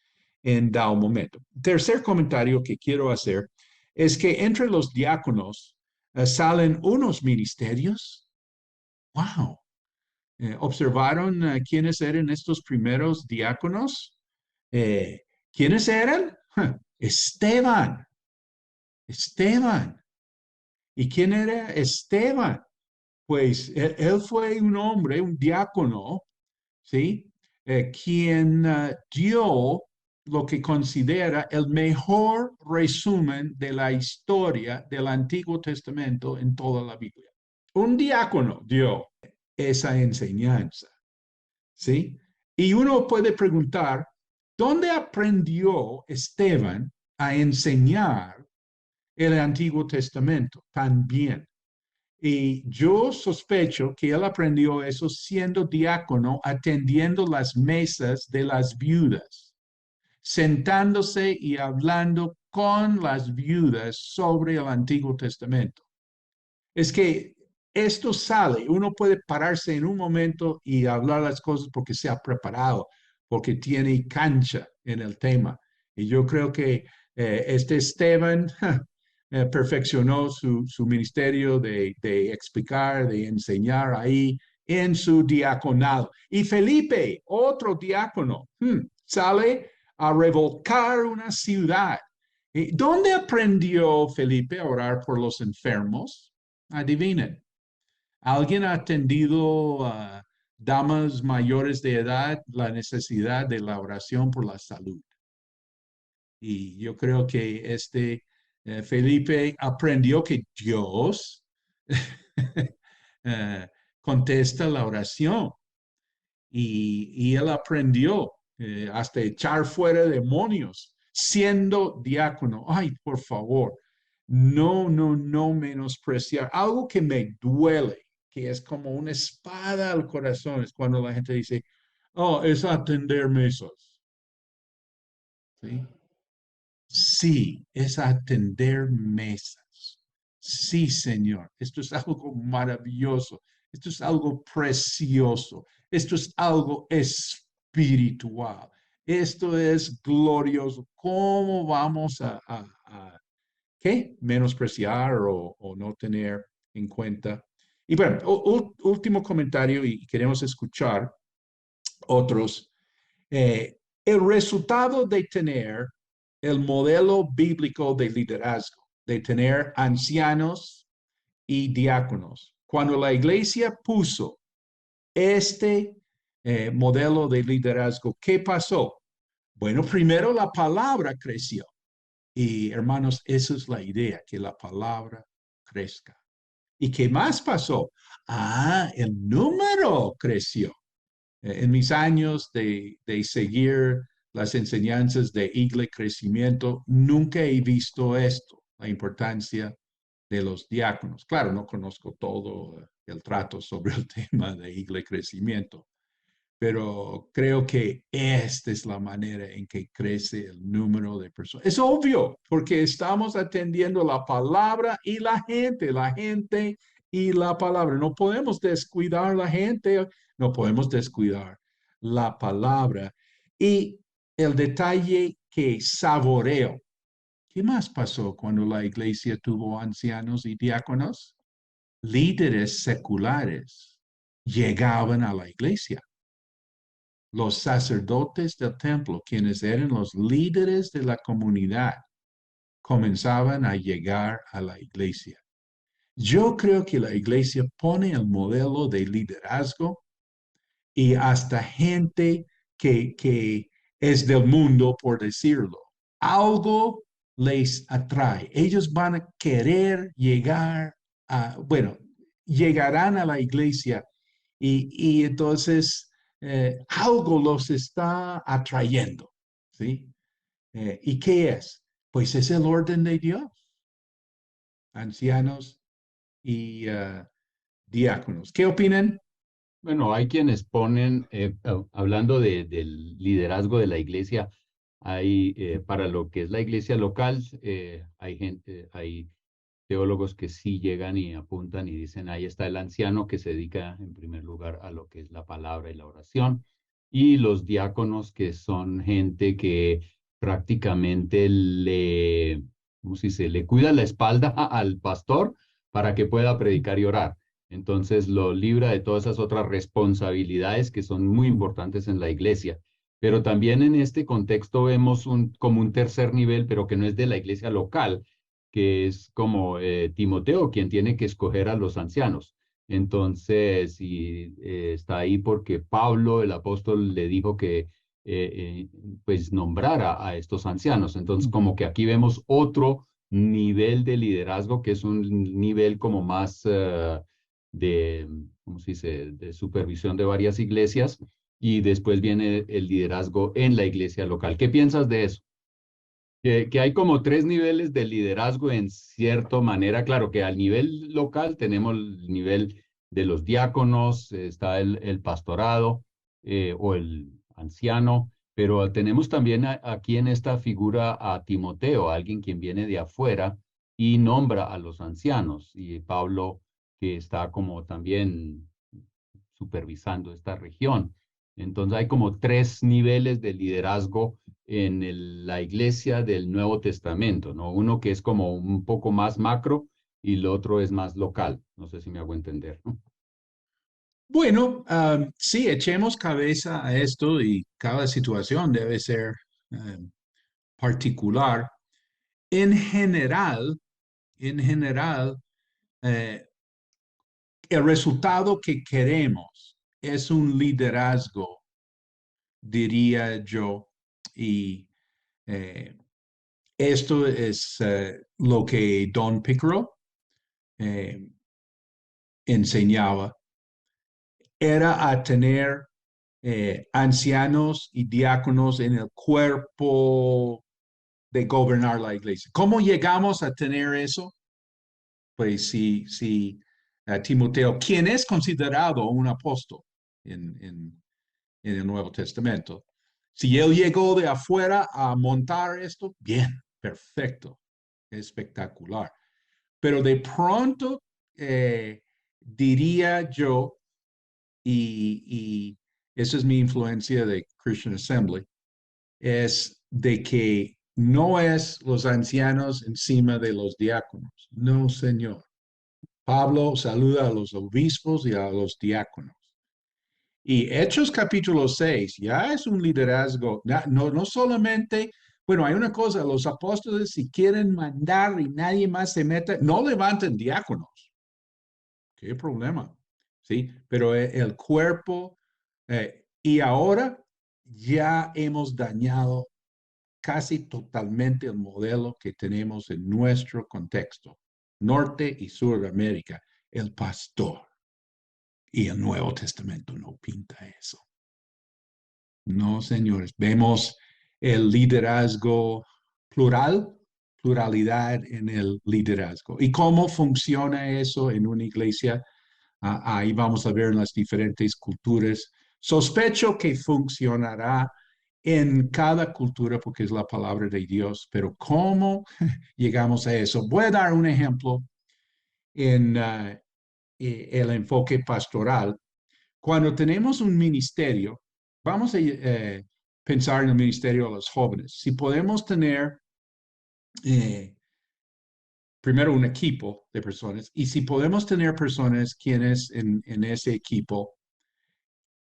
en dado momento. Tercer comentario que quiero hacer es que entre los diáconos salen unos ministerios. ¡Wow! ¿Observaron quiénes eran estos primeros diáconos? ¿Quiénes eran? Esteban. Esteban. ¿Y quién era Esteban? Pues él fue un hombre, un diácono, ¿sí? Quien dio lo que considera el mejor resumen de la historia del Antiguo Testamento en toda la Biblia. Un diácono dio esa enseñanza. ¿Sí? Y uno puede preguntar, ¿dónde aprendió Esteban a enseñar el Antiguo Testamento tan bien? Y yo sospecho que él aprendió eso siendo diácono, atendiendo las mesas de las viudas, sentándose y hablando con las viudas sobre el Antiguo Testamento. Es que esto sale, uno puede pararse en un momento y hablar las cosas porque se ha preparado, porque tiene cancha en el tema. Y yo creo que este Esteban perfeccionó su ministerio de explicar, de enseñar ahí en su diaconado. Y Felipe, otro diácono, sale a revolcar una ciudad. ¿Dónde aprendió Felipe a orar por los enfermos? Adivinen. ¿Alguien ha atendido a damas mayores de edad la necesidad de la oración por la salud? Y yo creo que Felipe aprendió que Dios contesta la oración y él aprendió hasta echar fuera demonios siendo diácono. Ay, por favor, no menospreciar. Algo que me duele, que es como una espada al corazón, es cuando la gente dice, oh, es atender mesas. ¿Sí? Sí, es atender mesas. Sí, Señor, esto es algo maravilloso. Esto es algo precioso. Esto es algo espiritual. Esto es glorioso. ¿Cómo vamos a ¿qué? Menospreciar o no tener en cuenta? Y bueno, último comentario y queremos escuchar otros. El resultado de tener el modelo bíblico de liderazgo, de tener ancianos y diáconos. Cuando la iglesia puso este modelo de liderazgo, ¿qué pasó? Bueno, primero la palabra creció. Y hermanos, esa es la idea, que la palabra crezca. ¿Y qué más pasó? El número creció. En mis años de seguir las enseñanzas de Igle Crecimiento, nunca he visto esto, la importancia de los diáconos. Claro, no conozco todo el trato sobre el tema de Igle Crecimiento, pero creo que esta es la manera en que crece el número de personas. Es obvio, porque estamos atendiendo la palabra y la gente y la palabra. No podemos descuidar la gente, no podemos descuidar la palabra. Y el detalle que saboreo, ¿qué más pasó cuando la iglesia tuvo ancianos y diáconos? Líderes seculares llegaban a la iglesia. Los sacerdotes del templo, quienes eran los líderes de la comunidad, comenzaban a llegar a la iglesia. Yo creo que la iglesia pone el modelo de liderazgo y hasta gente que es del mundo, por decirlo. Algo les atrae. Ellos van a querer llegar bueno, llegarán a la iglesia y entonces algo los está atrayendo, ¿sí? ¿Y qué es? Pues es el orden de Dios. Ancianos y diáconos. ¿Qué opinan? Bueno, hay quienes ponen, hablando del liderazgo de la iglesia, hay para lo que es la iglesia local, hay teólogos que sí llegan y apuntan y dicen, ahí está el anciano que se dedica en primer lugar a lo que es la palabra y la oración, y los diáconos que son gente que prácticamente ¿cómo se dice? Le cuida la espalda al pastor para que pueda predicar y orar. Entonces lo libra de todas esas otras responsabilidades que son muy importantes en la iglesia. Pero también en este contexto vemos como un tercer nivel, pero que no es de la iglesia local, que es como Timoteo, quien tiene que escoger a los ancianos. Entonces, y está ahí porque Pablo, el apóstol, le dijo que pues nombrara a estos ancianos. Entonces, como que aquí vemos otro nivel de liderazgo, que es un nivel como más de, ¿cómo se dice?, de supervisión de varias iglesias, y después viene el liderazgo en la iglesia local. ¿Qué piensas de eso? Que hay como tres niveles de liderazgo en cierta manera. Claro que al nivel local tenemos el nivel de los diáconos, está el pastorado o el anciano, pero tenemos también aquí en esta figura a Timoteo, alguien quien viene de afuera y nombra a los ancianos, y Pablo, que está como también supervisando esta región. Entonces hay como tres niveles de liderazgo en la iglesia del Nuevo Testamento, ¿no? Uno que es como un poco más macro y el otro es más local. No sé si me hago entender, ¿no? Bueno, sí, echemos cabeza a esto y cada situación debe ser particular. En general, en general, eh, el resultado que queremos es un liderazgo, diría yo, y eh, esto es lo que Don Pickerel eh, enseñaba, era a tener ancianos y diáconos en el cuerpo de gobernar la iglesia. ¿Cómo llegamos a tener eso? Pues si Timoteo, quien es considerado un apóstol en el Nuevo Testamento, si él llegó de afuera a montar esto, bien, perfecto, espectacular. Pero de pronto diría yo, y esa es mi influencia de Christian Assembly, es de que no es los ancianos encima de los diáconos. No, señor. Pablo saluda a los obispos y a los diáconos. Y Hechos capítulo 6 ya es un liderazgo, no solamente, bueno, hay una cosa, los apóstoles si quieren mandar y nadie más se meta, no levanten diáconos. ¿Qué problema? ¿Sí? Pero el cuerpo, y ahora ya hemos dañado casi totalmente el modelo que tenemos en nuestro contexto, Norte y Sur de América, el pastor. Y el Nuevo Testamento no pinta eso. No, señores, vemos el liderazgo plural, pluralidad en el liderazgo. ¿Y cómo funciona eso en una iglesia? Ahí vamos a ver en las diferentes culturas. Sospecho que funcionará en cada cultura porque es la palabra de Dios, pero ¿cómo llegamos a eso? Voy a dar un ejemplo en el enfoque pastoral. Cuando tenemos un ministerio, vamos a pensar en el ministerio de los jóvenes. Si podemos tener primero un equipo de personas y si podemos tener personas quienes en ese equipo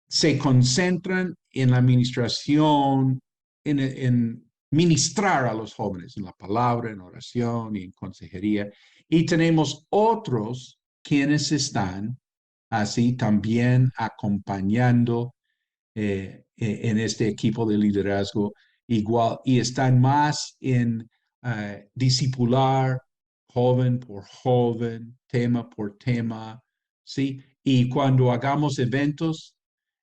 se concentran en la administración, en ministrar a los jóvenes en la palabra, en oración y en consejería. Y tenemos otros quienes están así también acompañando en este equipo de liderazgo igual y están más en discipular joven por joven, tema por tema, ¿sí? Y cuando hagamos eventos,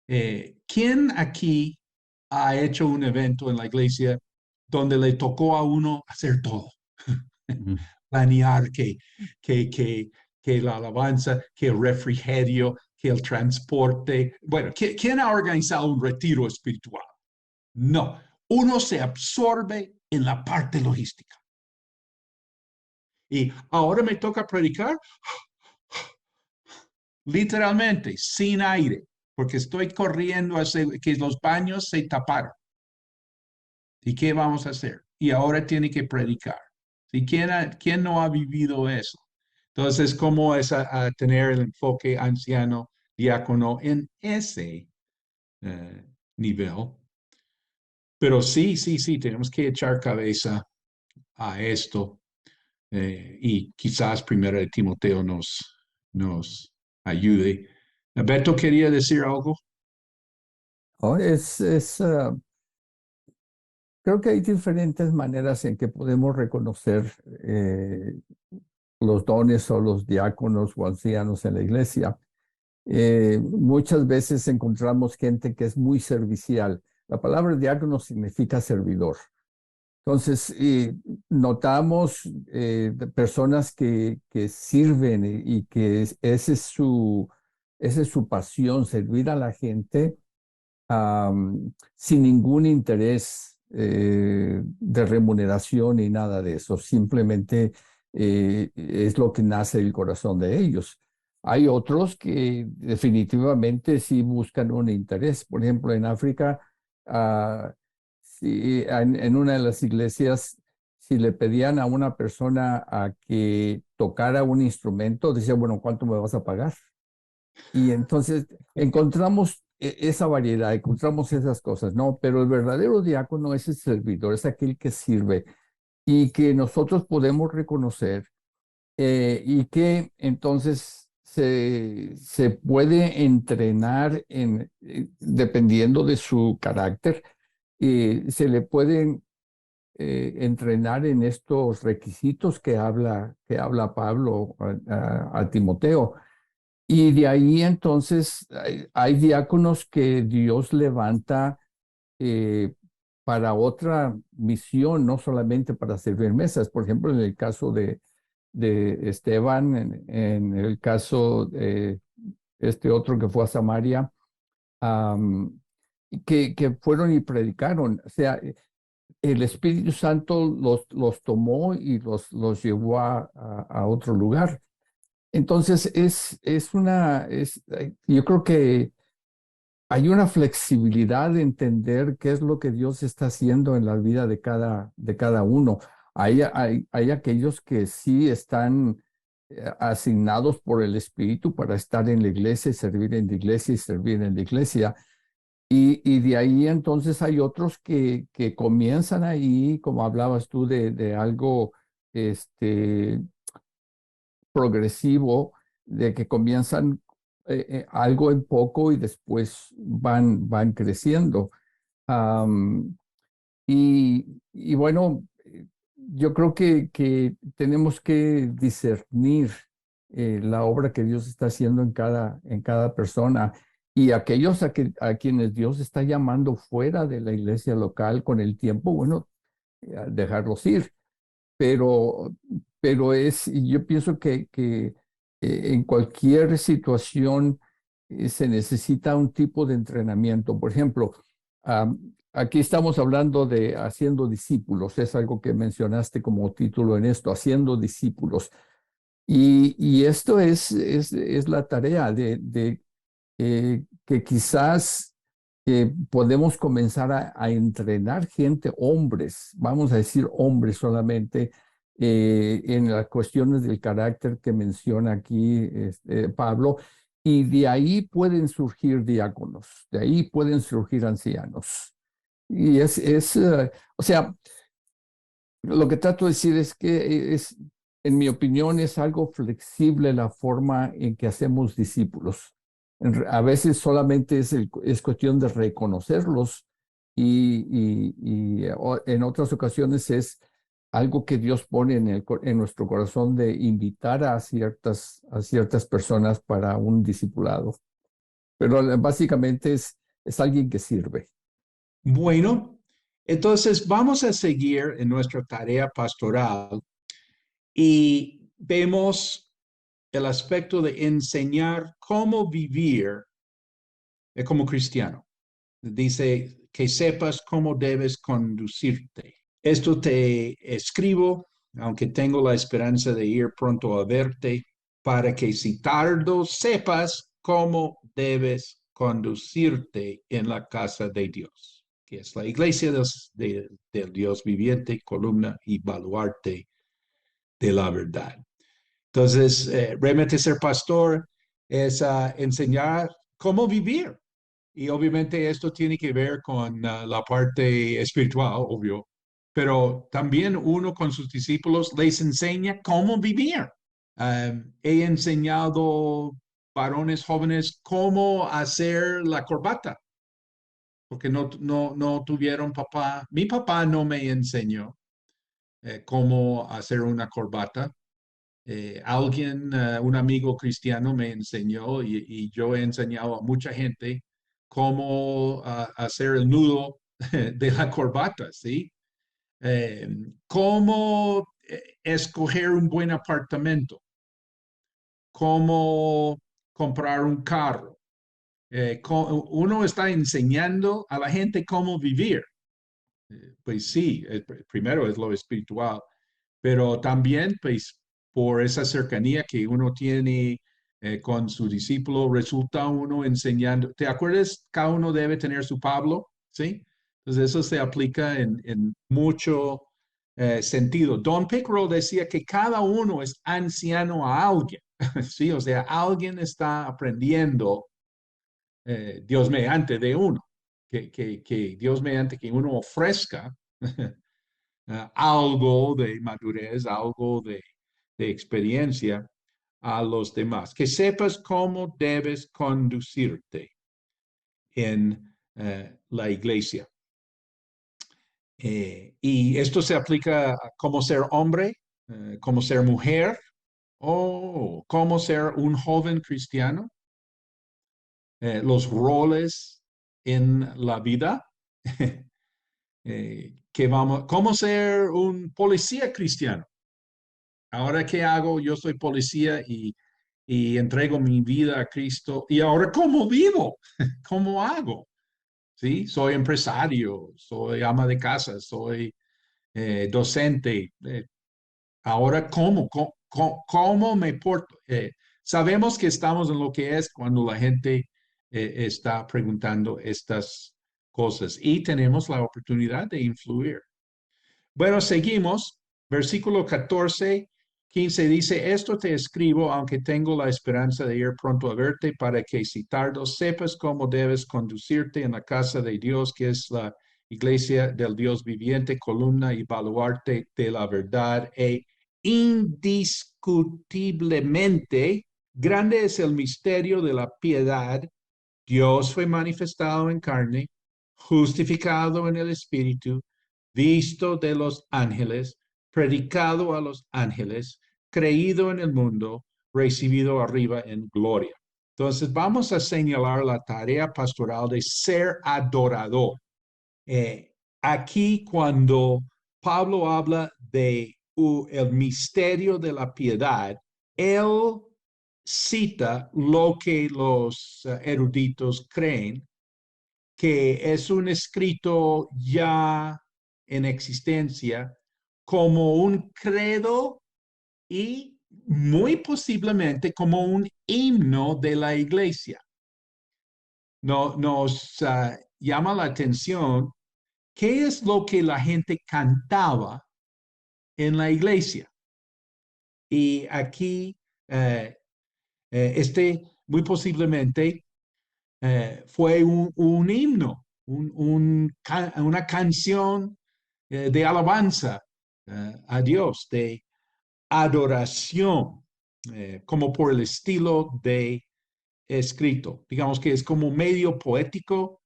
¿quién aquí ha hecho un evento en la iglesia donde le tocó a uno hacer todo? Ujú. Planear que la alabanza, que el refrigerio, que el transporte. Bueno, ¿quién ha organizado un retiro espiritual? No, uno se absorbe en la parte logística. Y ahora me toca predicar literalmente sin aire, porque estoy corriendo hacia que los baños se taparon. ¿Y qué vamos a hacer? Y ahora tiene que predicar. ¿Y quién no ha vivido eso? Entonces, ¿cómo es a tener el enfoque anciano, diácono en ese nivel? Pero sí, tenemos que echar cabeza a esto y quizás primero de Timoteo nos ayude. Beto quería decir algo. Oh, creo que hay diferentes maneras en que podemos reconocer los dones o los diáconos o ancianos en la iglesia. Muchas veces encontramos gente que es muy servicial. La palabra diácono significa servidor. Entonces, notamos personas que sirven y que esa es su pasión, servir a la gente sin ningún interés de remuneración ni nada de eso. Simplemente es lo que nace del corazón de ellos. Hay otros que definitivamente sí buscan un interés. Por ejemplo, en África, en una de las iglesias, si le pedían a una persona a que tocara un instrumento, decía, bueno, ¿cuánto me vas a pagar? Y entonces encontramos esa variedad, encontramos esas cosas, ¿no? Pero el verdadero diácono es el servidor, es aquel que sirve y que nosotros podemos reconocer y que entonces se puede entrenar dependiendo de su carácter, se le pueden entrenar en estos requisitos que habla Pablo a Timoteo. Y de ahí entonces hay diáconos que Dios levanta eh, para otra misión, no solamente para servir mesas. Por ejemplo, en el caso de Esteban, en el caso de este otro que fue a Samaria, am, que fueron y predicaron. O sea, el Espíritu Santo los tomó y los llevó a otro lugar. Entonces, yo creo que hay una flexibilidad de entender qué es lo que Dios está haciendo en la vida de cada uno. Hay aquellos que sí están asignados por el Espíritu para estar en la iglesia y servir en la iglesia y servir en la iglesia. Y de ahí entonces hay otros que comienzan ahí, como hablabas tú, de algo este, progresivo, de que comienzan algo en poco y después van creciendo. Am, y bueno, yo creo que tenemos que discernir la obra que Dios está haciendo en cada persona y aquellos a quienes Dios está llamando fuera de la iglesia local con el tiempo, bueno, dejarlos ir. Pero, yo pienso que en cualquier situación se necesita un tipo de entrenamiento. Por ejemplo, aquí estamos hablando de haciendo discípulos, es algo que mencionaste como título en esto, haciendo discípulos. Y esto es la tarea de que quizás podemos comenzar a entrenar gente, hombres, vamos a decir hombres solamente, en las cuestiones del carácter que menciona aquí Pablo, y de ahí pueden surgir diáconos, de ahí pueden surgir ancianos. Y o sea, Lo que trato de decir es que en mi opinión, es algo flexible la forma en que hacemos discípulos. A veces solamente es cuestión de reconocerlos en otras ocasiones es algo que Dios pone en nuestro corazón de invitar a ciertas personas para un discipulado. Pero básicamente es alguien que sirve. Bueno, entonces vamos a seguir en nuestra tarea pastoral y vemos el aspecto de enseñar cómo vivir como cristiano. Dice que sepas cómo debes conducirte. Esto te escribo, aunque tengo la esperanza de ir pronto a verte, para que si tardo sepas cómo debes conducirte en la casa de Dios, que es la iglesia del Dios viviente, columna y baluarte de la verdad. Entonces, realmente ser pastor es enseñar cómo vivir. Y obviamente esto tiene que ver con la parte espiritual, obvio, pero también uno con sus discípulos les enseña cómo vivir. He enseñado varones jóvenes cómo hacer la corbata, porque no tuvieron papá. Mi papá no me enseñó cómo hacer una corbata. Un amigo cristiano me enseñó y yo he enseñado a mucha gente cómo hacer el nudo de la corbata, ¿sí? Cómo escoger un buen apartamento, cómo comprar un carro. Uno está enseñando a la gente cómo vivir. Pues sí, primero es lo espiritual, pero también, pues, por esa cercanía que uno tiene con su discípulo, resulta uno enseñando. ¿Te acuerdas? Cada uno debe tener su Pablo, ¿sí? Entonces, eso se aplica en mucho sentido. Don Pickerel decía que cada uno es anciano a alguien, ¿sí? O sea, alguien está aprendiendo Dios mediante de uno, que Dios mediante que uno ofrezca algo de madurez, algo de experiencia a los demás. Que sepas cómo debes conducirte en la iglesia. Y esto se aplica a cómo ser hombre, cómo ser mujer, o cómo ser un joven cristiano, los roles en la vida. Cómo ser un policía cristiano. Ahora, ¿qué hago? Yo soy policía y entrego mi vida a Cristo. ¿Y ahora cómo vivo? ¿Cómo hago? ¿Sí? Soy empresario, soy ama de casa, soy docente. Ahora, ¿cómo me porto? Sabemos que estamos en lo que es cuando la gente está preguntando estas cosas y tenemos la oportunidad de influir. Bueno, seguimos. Versículo 14, 15 dice, esto te escribo, aunque tengo la esperanza de ir pronto a verte, para que si tardo sepas cómo debes conducirte en la casa de Dios, que es la iglesia del Dios viviente, columna y baluarte de la verdad. E indiscutiblemente, grande es el misterio de la piedad. Dios fue manifestado en carne, justificado en el Espíritu, visto de los ángeles, predicado a los ángeles, creído en el mundo, recibido arriba en gloria. Entonces vamos a señalar la tarea pastoral de ser adorador. Aquí cuando Pablo habla de el misterio de la piedad, él cita lo que los eruditos creen, que es un escrito ya en existencia como un credo y muy posiblemente como un himno de la iglesia. Nos llama la atención qué es lo que la gente cantaba en la iglesia. Y aquí, muy posiblemente fue un himno, una canción de alabanza a Dios, de adoración, como por el estilo de escrito. Digamos que es como medio poético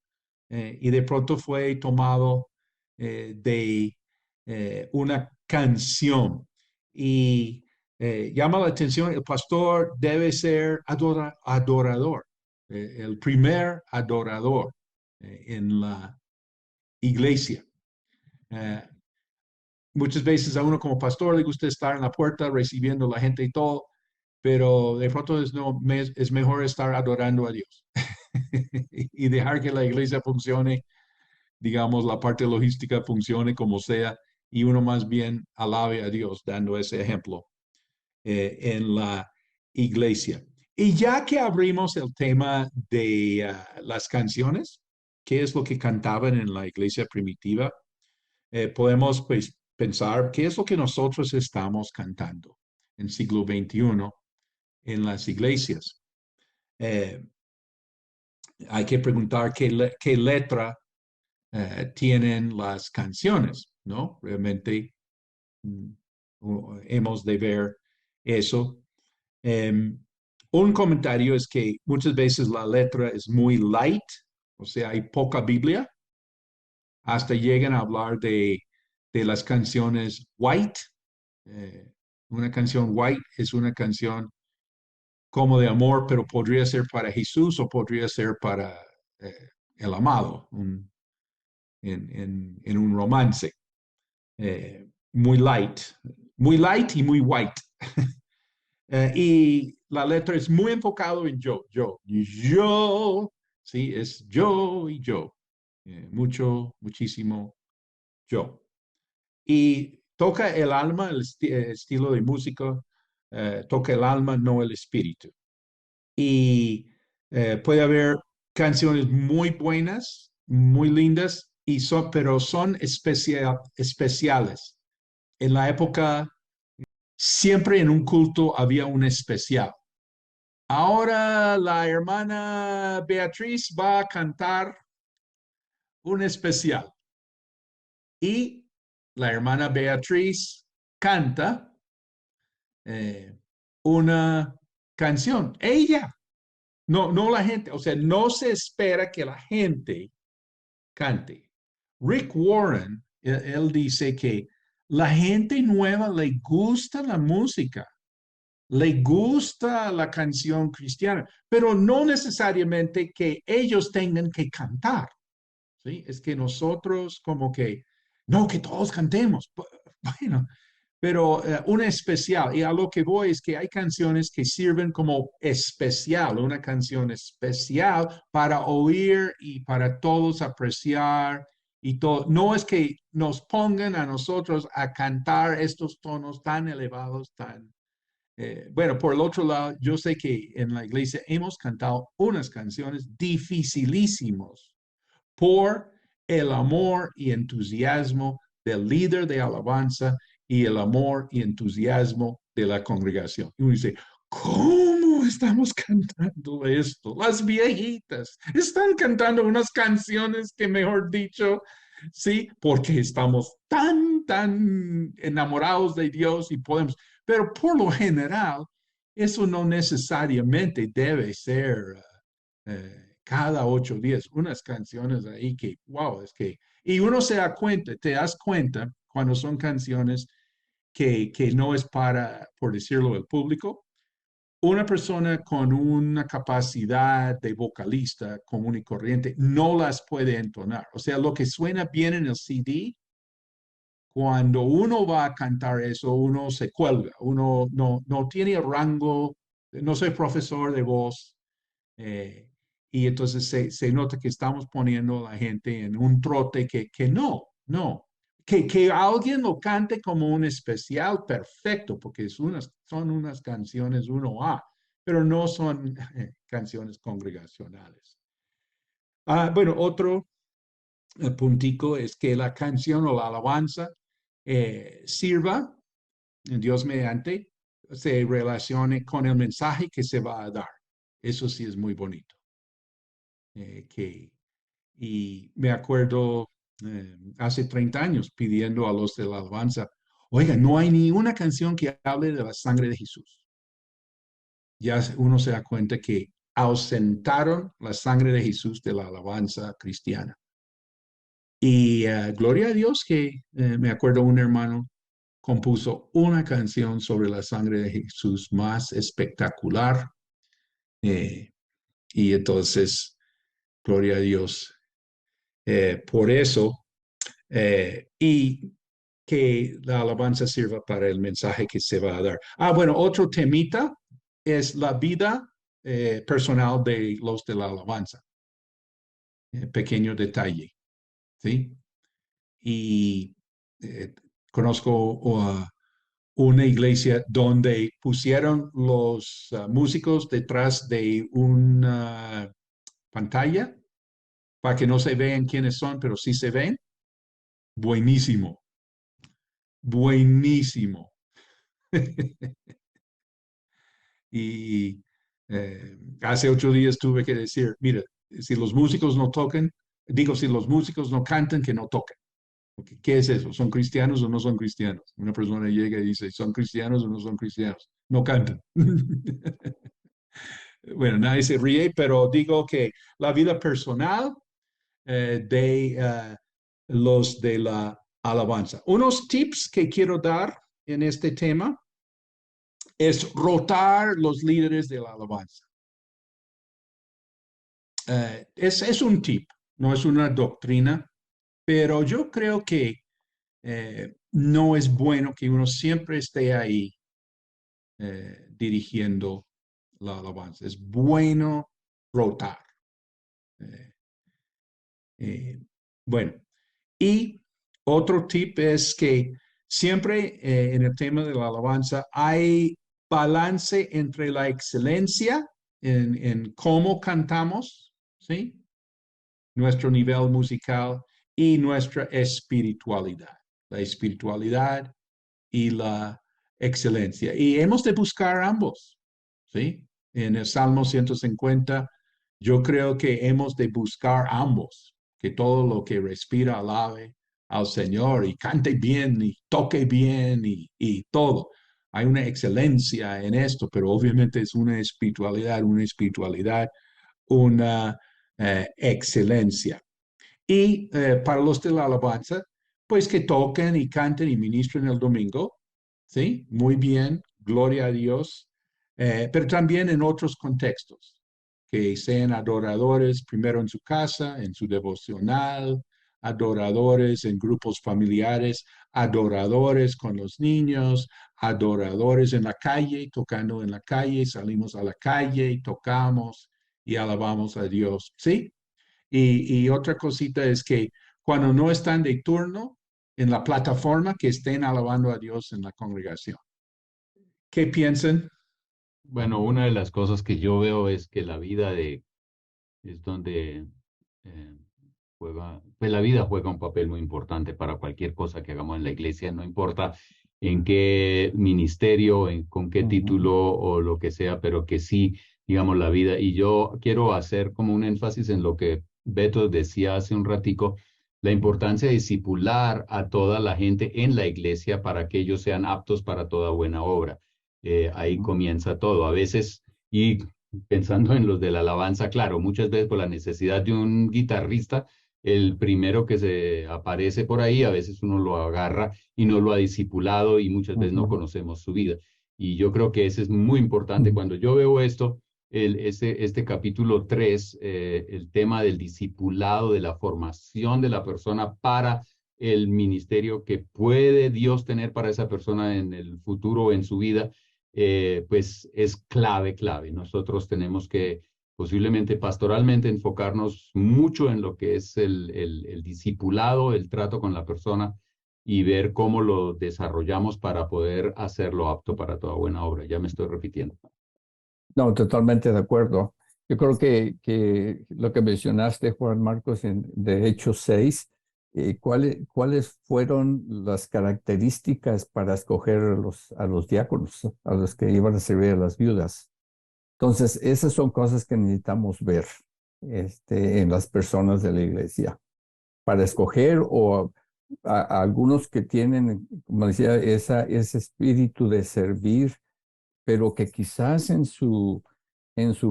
y de pronto fue tomado de una canción. Y llama la atención, el pastor debe ser adorador, el primer adorador en la iglesia. Muchas veces a uno como pastor le gusta estar en la puerta recibiendo a la gente y todo, pero de pronto es mejor estar adorando a Dios y dejar que la iglesia funcione, digamos, la parte logística funcione como sea, y uno más bien alabe a Dios dando ese ejemplo en la iglesia. Y ya que abrimos el tema de las canciones, qué es lo que cantaban en la iglesia primitiva, podemos pues, pensar qué es lo que nosotros estamos cantando en siglo XXI en las iglesias. Hay que preguntar qué letra tienen las canciones, ¿no? Realmente hemos de ver eso. Un comentario es que muchas veces la letra es muy light, o sea, hay poca Biblia, hasta llegan a hablar de las canciones white. Una canción white es una canción como de amor, pero podría ser para Jesús o podría ser para el amado en un romance. Muy light y muy white. Y la letra es muy enfocado en yo, sí, es yo y yo. Muchísimo yo. Y toca el alma, el estilo de música, toca el alma, no el espíritu. Y puede haber canciones muy buenas, muy lindas, pero son especiales. En la época, siempre en un culto había un especial. Ahora la hermana Beatriz va a cantar un especial. Y la hermana Beatriz canta una canción. Ella, no la gente. O sea, no se espera que la gente cante. Rick Warren, él dice que la gente nueva le gusta la música, le gusta la canción cristiana, pero no necesariamente que ellos tengan que cantar. ¿Sí? Es que nosotros como que, no, que todos cantemos. Bueno, pero una especial, y a lo que voy es que hay canciones que sirven como especial, una canción especial para oír y para todos apreciar y todo. No es que nos pongan a nosotros a cantar estos tonos tan elevados, tan... bueno, por el otro lado, yo sé que en la iglesia hemos cantado unas canciones dificilísimos por el amor y entusiasmo del líder de alabanza y el amor y entusiasmo de la congregación. Y uno dice, ¿cómo estamos cantando esto? Las viejitas están cantando unas canciones que, mejor dicho, sí, porque estamos tan enamorados de Dios y podemos, pero por lo general, eso no necesariamente debe ser cada 8 días, unas canciones ahí que, wow, es que, y uno se da cuenta, te das cuenta cuando son canciones que no es para, por decirlo, el público. Una persona con una capacidad de vocalista común y corriente no las puede entonar. O sea, lo que suena bien en el CD, cuando uno va a cantar eso, uno se cuelga, uno no tiene rango, no soy profesor de voz, y entonces se nota que estamos poniendo a la gente en un trote que no. Que alguien lo cante como un especial, perfecto, porque son unas canciones 1A, pero no son canciones congregacionales. Bueno, otro puntico es que la canción o la alabanza sirva, Dios mediante, se relacione con el mensaje que se va a dar. Eso sí es muy bonito. Y me acuerdo hace 30 años pidiendo a los de la alabanza, Oiga, no hay ni una canción que hable de la sangre de Jesús. Ya uno se da cuenta que ausentaron la sangre de Jesús de la alabanza cristiana. Y gloria a Dios que me acuerdo un hermano compuso una canción sobre la sangre de Jesús más espectacular. Y entonces, gloria a Dios por eso. Y que la alabanza sirva para el mensaje que se va a dar. Bueno, otro temita es la vida personal de los de la alabanza. Pequeño detalle, ¿sí? Y conozco una iglesia donde pusieron los músicos detrás de una pantalla para que no se vean quiénes son, pero sí se ven. Buenísimo. Buenísimo. Y hace 8 días tuve que decir, mira, si los músicos no tocan, si los músicos no cantan, que no toquen. ¿Qué es eso? ¿Son cristianos o no son cristianos? Una persona llega y dice, ¿son cristianos o no son cristianos? No cantan. Bueno, nadie se ríe, pero digo que la vida personal de los de la alabanza. Unos tips que quiero dar en este tema es rotar los líderes de la alabanza. Es un tip, no es una doctrina, pero yo creo que no es bueno que uno siempre esté ahí dirigiendo la alabanza. Es bueno rotar. Bueno, y otro tip es que siempre en el tema de la alabanza hay balance entre la excelencia en cómo cantamos, ¿sí? Nuestro nivel musical y nuestra espiritualidad. La espiritualidad y la excelencia. Y hemos de buscar ambos, ¿sí? En el Salmo 150, yo creo que hemos de buscar ambos, que todo lo que respira alabe al Señor y cante bien y toque bien y todo. Hay una excelencia en esto, pero obviamente es una espiritualidad, una excelencia. Y para los de la alabanza, pues que toquen y canten y ministren el domingo, ¿sí? Muy bien, gloria a Dios, pero también en otros contextos, que sean adoradores primero en su casa, en su devocional, adoradores en grupos familiares, adoradores con los niños, adoradores en la calle, tocando en la calle, salimos a la calle y tocamos y alabamos a Dios, ¿sí? Y otra cosita es que cuando no están de turno en la plataforma, que estén alabando a Dios en la congregación. ¿Qué piensan? Bueno, una de las cosas que yo veo es que la vida es donde eh, pues la vida juega un papel muy importante para cualquier cosa que hagamos en la iglesia, no importa en qué ministerio, con qué título o lo que sea, pero que sí, digamos, la vida. Y yo quiero hacer como un énfasis en lo que Beto decía hace un ratico, la importancia de discipular a toda la gente en la iglesia para que ellos sean aptos para toda buena obra. Ahí comienza todo. A veces, y pensando en los de la alabanza, claro, muchas veces por la necesidad de un guitarrista, el primero que se aparece por ahí, a veces uno lo agarra y no lo ha discipulado y muchas veces no conocemos su vida. Y yo creo que ese es muy importante. Cuando yo veo esto, este capítulo 3, el tema del discipulado, de la formación de la persona para el ministerio que puede Dios tener para esa persona en el futuro o en su vida, pues es clave. Nosotros tenemos que posiblemente pastoralmente enfocarnos mucho en lo que es el discipulado, el trato con la persona y ver cómo lo desarrollamos para poder hacerlo apto para toda buena obra. Ya me estoy repitiendo. No, totalmente de acuerdo. Yo creo que lo que mencionaste, Juan Marcos, de Hechos 6, ¿cuáles fueron las características para escoger a los diáconos, a los que iban a servir a las viudas? Entonces, esas son cosas que necesitamos ver en las personas de la iglesia para escoger o a algunos que tienen, como decía, ese espíritu de servir, pero que quizás en su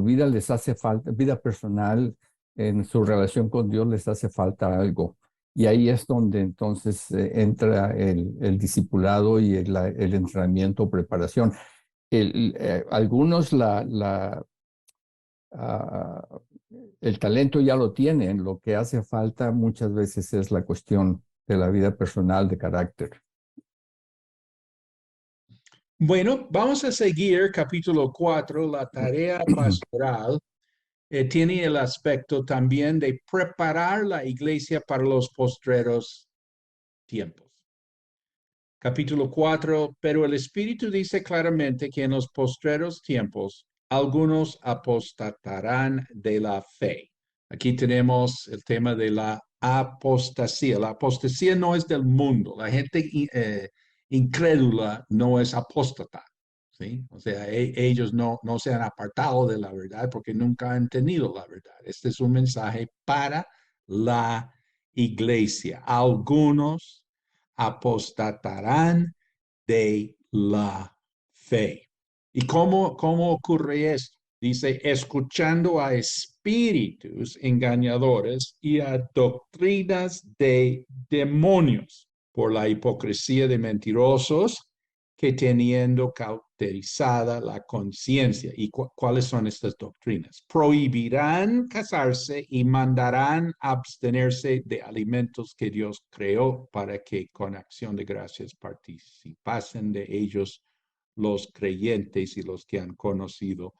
vida les hace falta, vida personal, en su relación con Dios les hace falta algo. Y ahí es donde entonces entra el discipulado y el entrenamiento, preparación. Algunos ah, el talento ya lo tienen, lo que hace falta muchas veces es la cuestión de la vida personal, de carácter. Bueno, vamos a seguir capítulo 4, la tarea pastoral. Tiene el aspecto también de preparar la iglesia para los postreros tiempos. Capítulo 4, pero el Espíritu dice claramente que en los postreros tiempos algunos apostatarán de la fe. Aquí tenemos el tema de la apostasía. La apostasía no es del mundo. La gente incrédula no es apóstata. ¿Sí? O sea, ellos no se han apartado de la verdad porque nunca han tenido la verdad. Este es un mensaje para la iglesia. Algunos apostatarán de la fe. ¿Y cómo ocurre esto? Dice, escuchando a espíritus engañadores y a doctrinas de demonios por la hipocresía de mentirosos que teniendo cauterizada la conciencia. ¿Y cuáles son estas doctrinas? Prohibirán casarse y mandarán abstenerse de alimentos que Dios creó para que con acción de gracias participasen de ellos los creyentes y los que han conocido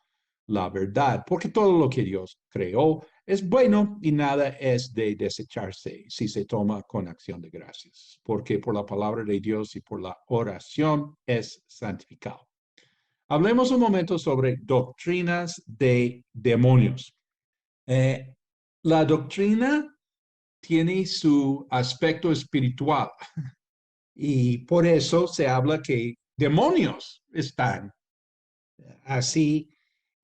la verdad, porque todo lo que Dios creó es bueno y nada es de desecharse si se toma con acción de gracias, porque por la palabra de Dios y por la oración es santificado. Hablemos un momento sobre doctrinas de demonios. La doctrina tiene su aspecto espiritual y por eso se habla que demonios están así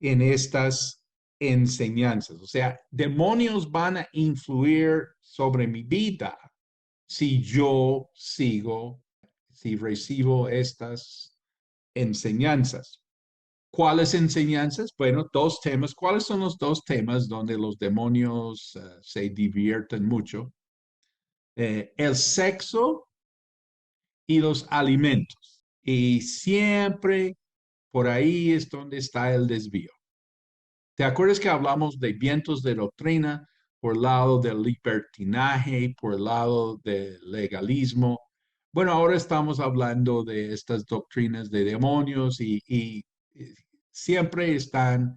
en estas enseñanzas. O sea, demonios van a influir sobre mi vida si yo sigo, si recibo estas enseñanzas. ¿Cuáles enseñanzas? Bueno, dos temas. ¿Cuáles son los dos temas donde los demonios se divierten mucho? El sexo y los alimentos. Y siempre por ahí es donde está el desvío. ¿Te acuerdas que hablamos de vientos de doctrina por el lado del libertinaje, por el lado del legalismo? Bueno, ahora estamos hablando de estas doctrinas de demonios y siempre están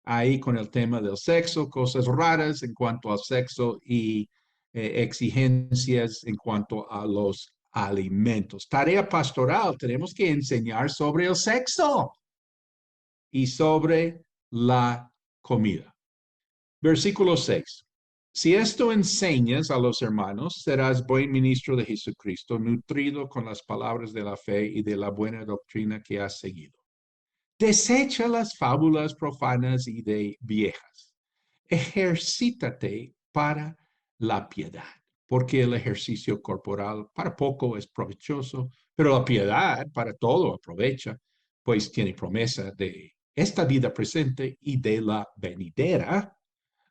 ahí con el tema del sexo, cosas raras en cuanto al sexo y exigencias en cuanto a los alimentos. Tarea pastoral, tenemos que enseñar sobre el sexo y sobre la comida. Versículo 6. Si esto enseñas a los hermanos, serás buen ministro de Jesucristo, nutrido con las palabras de la fe y de la buena doctrina que has seguido. Desecha las fábulas profanas y de viejas. Ejercítate para la piedad, porque el ejercicio corporal para poco es provechoso, pero la piedad para todo aprovecha, pues tiene promesa de esta vida presente y de la venidera.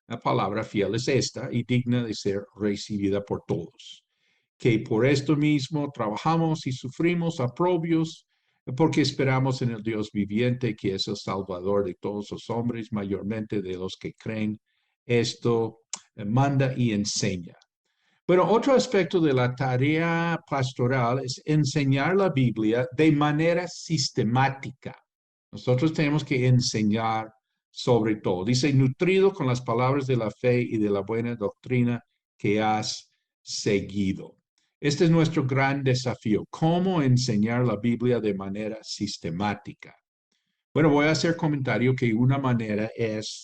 La palabra fiel es esta y digna de ser recibida por todos. Que por esto mismo trabajamos y sufrimos aprobios, porque esperamos en el Dios viviente, que es el Salvador de todos los hombres, mayormente de los que creen. Esto manda y enseña. Bueno, otro aspecto de la tarea pastoral es enseñar la Biblia de manera sistemática. Nosotros tenemos que enseñar sobre todo. Dice, nutrido con las palabras de la fe y de la buena doctrina que has seguido. Este es nuestro gran desafío, cómo enseñar la Biblia de manera sistemática. Bueno, voy a hacer comentario que una manera es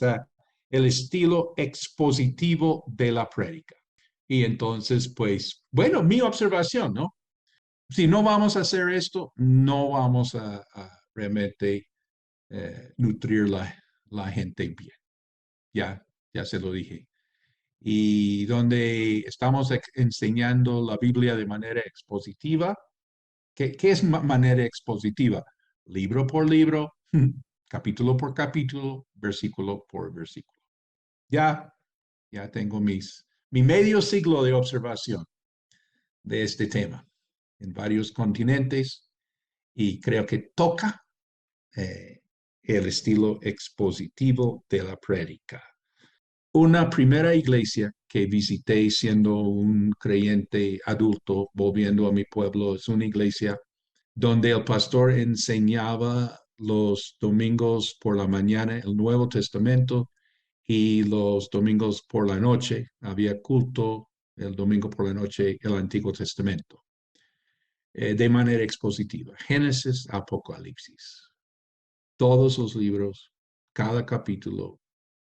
el estilo expositivo de la prédica. Y entonces, pues, bueno, mi observación, ¿no? Si no vamos a hacer esto, no vamos a realmente nutrir la gente bien. Ya se lo dije. y donde estamos enseñando la Biblia de manera expositiva. ¿Qué es manera expositiva? Libro por libro, capítulo por capítulo, versículo por versículo. Ya tengo mi medio siglo de observación de este tema en varios continentes y creo que toca el estilo expositivo de la prédica. Una primera iglesia que visité siendo un creyente adulto, volviendo a mi pueblo, es una iglesia donde el pastor enseñaba los domingos por la mañana el Nuevo Testamento y los domingos por la noche había culto el domingo por la noche el Antiguo Testamento, de manera expositiva. Génesis, Apocalipsis, todos los libros, cada capítulo,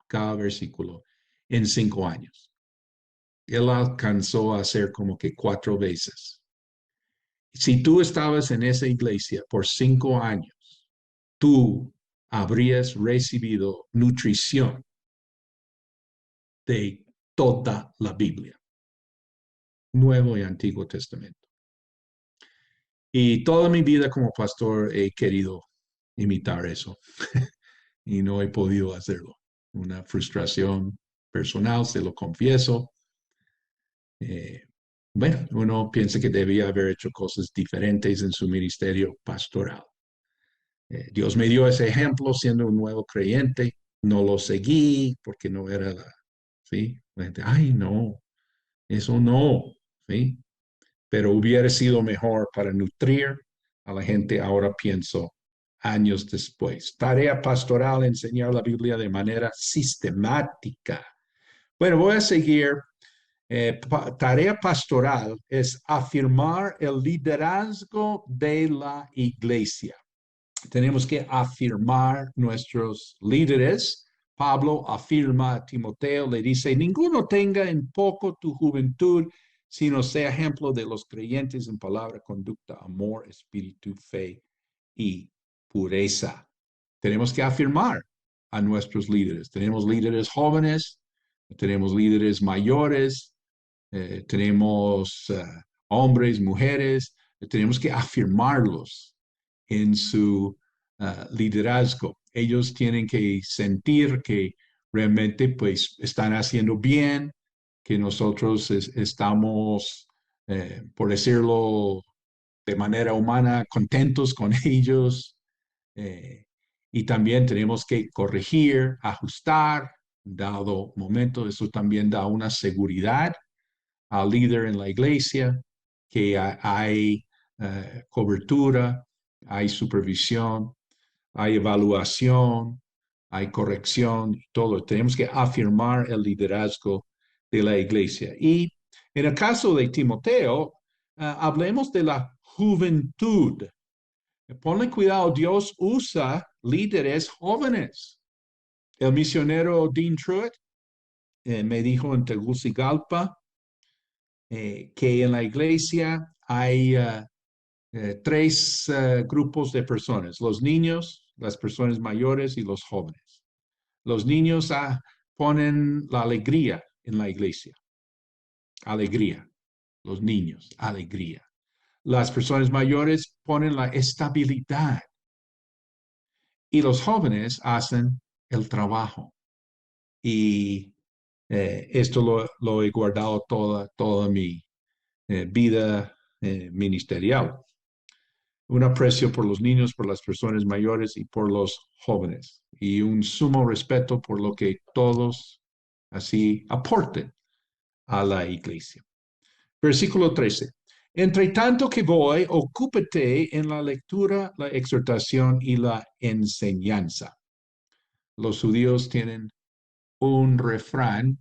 cada versículo, en 5 años. Él alcanzó a hacer como que 4 veces. Si tú estabas en esa iglesia por 5 años, tú habrías recibido nutrición de toda la Biblia, Nuevo y Antiguo Testamento. Y toda mi vida como pastor he querido imitar eso y no he podido hacerlo. Una frustración personal, se lo confieso. Bueno, uno piensa que debía haber hecho cosas diferentes en su ministerio pastoral. Dios me dio ese ejemplo siendo un nuevo creyente. No lo seguí porque no era ¿sí? La gente, ay, no, eso no, ¿sí? Pero hubiera sido mejor para nutrir a la gente, ahora pienso, años después. Tarea pastoral, enseñar la Biblia de manera sistemática. Bueno, voy a seguir. Tarea pastoral es afirmar el liderazgo de la iglesia. Tenemos que afirmar nuestros líderes. Pablo afirma a Timoteo, le dice, ninguno tenga en poco tu juventud, sino sea ejemplo de los creyentes en palabra, conducta, amor, espíritu, fe y pureza. Tenemos que afirmar a nuestros líderes. Tenemos líderes jóvenes, tenemos líderes mayores, tenemos hombres, mujeres, tenemos que afirmarlos en su liderazgo. Ellos tienen que sentir que realmente pues están haciendo bien, que nosotros estamos, por decirlo de manera humana, contentos con ellos. Y también tenemos que corregir, ajustar, dado momento. Eso también da una seguridad al líder en la iglesia, que hay cobertura, hay supervisión, hay evaluación, hay corrección, todo. Tenemos que afirmar el liderazgo de la iglesia. Y en el caso de Timoteo, hablemos de la juventud. Ponle cuidado, Dios usa líderes jóvenes. El misionero Dean Truitt me dijo en Tegucigalpa que en la iglesia hay 3 grupos de personas, los niños, las personas mayores y los jóvenes. Los niños ponen la alegría en la iglesia. Alegría. Los niños, alegría. Las personas mayores ponen la estabilidad. Y los jóvenes hacen el trabajo. Y esto lo he guardado toda mi vida ministerial. Un aprecio por los niños, por las personas mayores y por los jóvenes. Y un sumo respeto por lo que todos así aporten a la iglesia. Versículo 13. Entre tanto que voy, ocúpate en la lectura, la exhortación y la enseñanza. Los judíos tienen un refrán: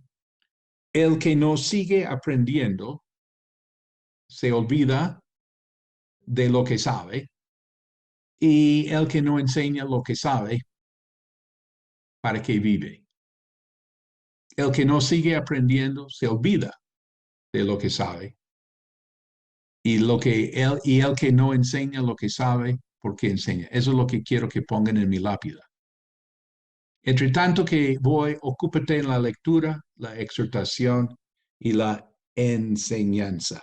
el que no sigue aprendiendo se olvida de lo que sabe, y el que no enseña lo que sabe, ¿para qué vive? El que no sigue aprendiendo se olvida de lo que sabe, y el que no enseña lo que sabe, ¿por qué enseña? Eso es lo que quiero que pongan en mi lápida. Entre tanto que voy, ocúpate en la lectura, la exhortación y la enseñanza.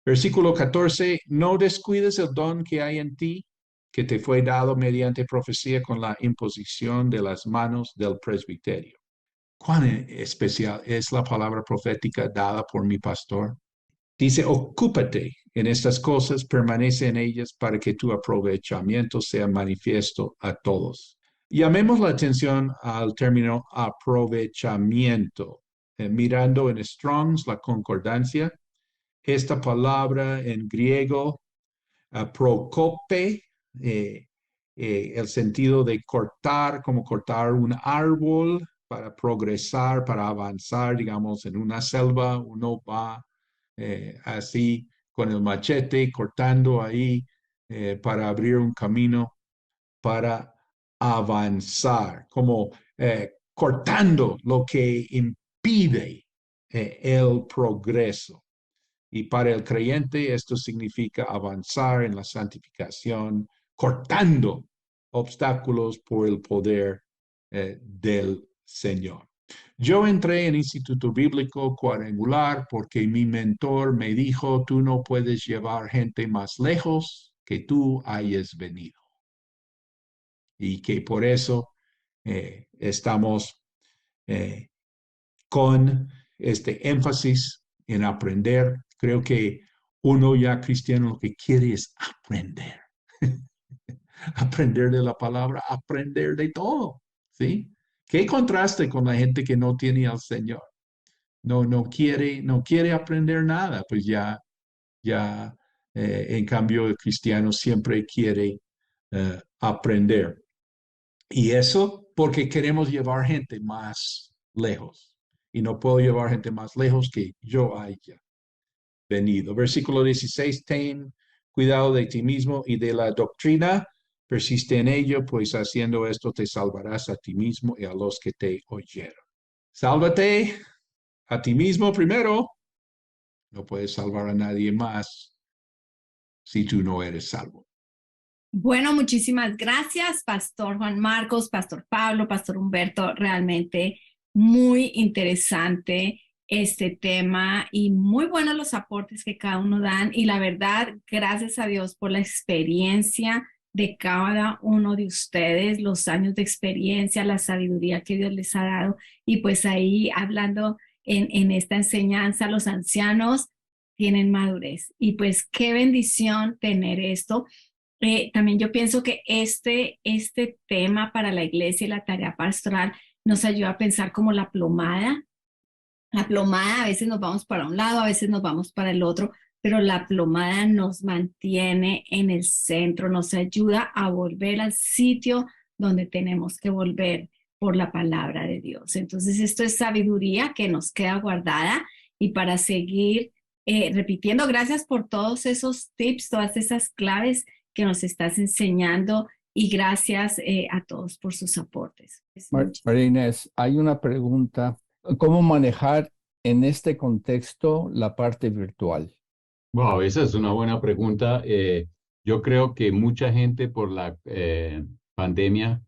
Versículo 14, no descuides el don que hay en ti, que te fue dado mediante profecía con la imposición de las manos del presbiterio. ¿Cuán especial es la palabra profética dada por mi pastor? Dice, ocúpate en estas cosas, permanece en ellas para que tu aprovechamiento sea manifiesto a todos. Llamemos la atención al término aprovechamiento. Mirando en Strong's, la concordancia, esta palabra en griego, procope, el sentido de cortar, como cortar un árbol para progresar, para avanzar, digamos, en una selva, uno va así con el machete, cortando ahí para abrir un camino, para avanzar, como cortando lo que impide el progreso. Y para el creyente esto significa avanzar en la santificación, cortando obstáculos por el poder del Señor. Yo entré en Instituto Bíblico Cuadrangular porque mi mentor me dijo, tú no puedes llevar gente más lejos que tú hayas venido. Y que por eso estamos con este énfasis en aprender. Creo que uno ya cristiano lo que quiere es aprender. Aprender de la palabra, aprender de todo, ¿sí? ¿Qué contraste con la gente que no tiene al Señor? No quiere aprender nada, pues ya, en cambio el cristiano siempre quiere aprender. Y eso porque queremos llevar gente más lejos. Y no puedo llevar gente más lejos que yo haya venido. Versículo 16, ten cuidado de ti mismo y de la doctrina, persiste en ello, pues haciendo esto te salvarás a ti mismo y a los que te oyeron. Sálvate a ti mismo primero. No puedes salvar a nadie más si tú no eres salvo. Bueno, muchísimas gracias, Pastor Juan Marcos, Pastor Pablo, Pastor Humberto. Realmente muy interesante este tema y muy buenos los aportes que cada uno dan. Y la verdad, gracias a Dios por la experiencia de cada uno de ustedes, los años de experiencia, la sabiduría que Dios les ha dado. Y pues ahí hablando en esta enseñanza, los ancianos tienen madurez. Y pues qué bendición tener esto. También yo pienso que este tema para la iglesia y la tarea pastoral nos ayuda a pensar como la plomada. La plomada a veces nos vamos para un lado, a veces nos vamos para el otro, pero la plomada nos mantiene en el centro, nos ayuda a volver al sitio donde tenemos que volver por la palabra de Dios. Entonces, esto es sabiduría que nos queda guardada y para seguir repitiendo, gracias por todos esos tips, todas esas claves que nos estás enseñando y gracias a todos por sus aportes. María Inés, hay una pregunta. ¿Cómo manejar en este contexto la parte virtual? Wow, esa es una buena pregunta. Yo creo que mucha gente por la pandemia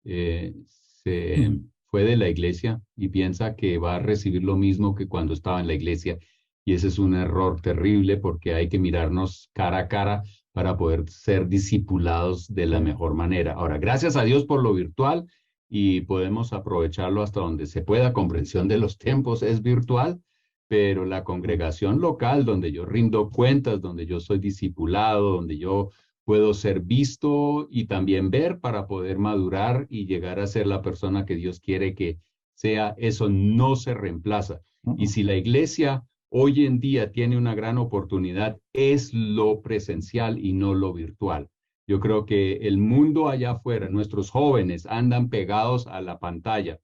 se fue de la iglesia y piensa que va a recibir lo mismo que cuando estaba en la iglesia. Y ese es un error terrible porque hay que mirarnos cara a cara para poder ser discipulados de la mejor manera. Ahora, gracias a Dios por lo virtual y podemos aprovecharlo hasta donde se pueda. Comprensión de los tiempos es virtual, pero la congregación local donde yo rindo cuentas, donde yo soy discipulado, donde yo puedo ser visto y también ver para poder madurar y llegar a ser la persona que Dios quiere que sea, eso no se reemplaza. Y si la iglesia hoy en día tiene una gran oportunidad, es lo presencial y no lo virtual. Yo creo que el mundo allá afuera, nuestros jóvenes andan pegados a la pantalla.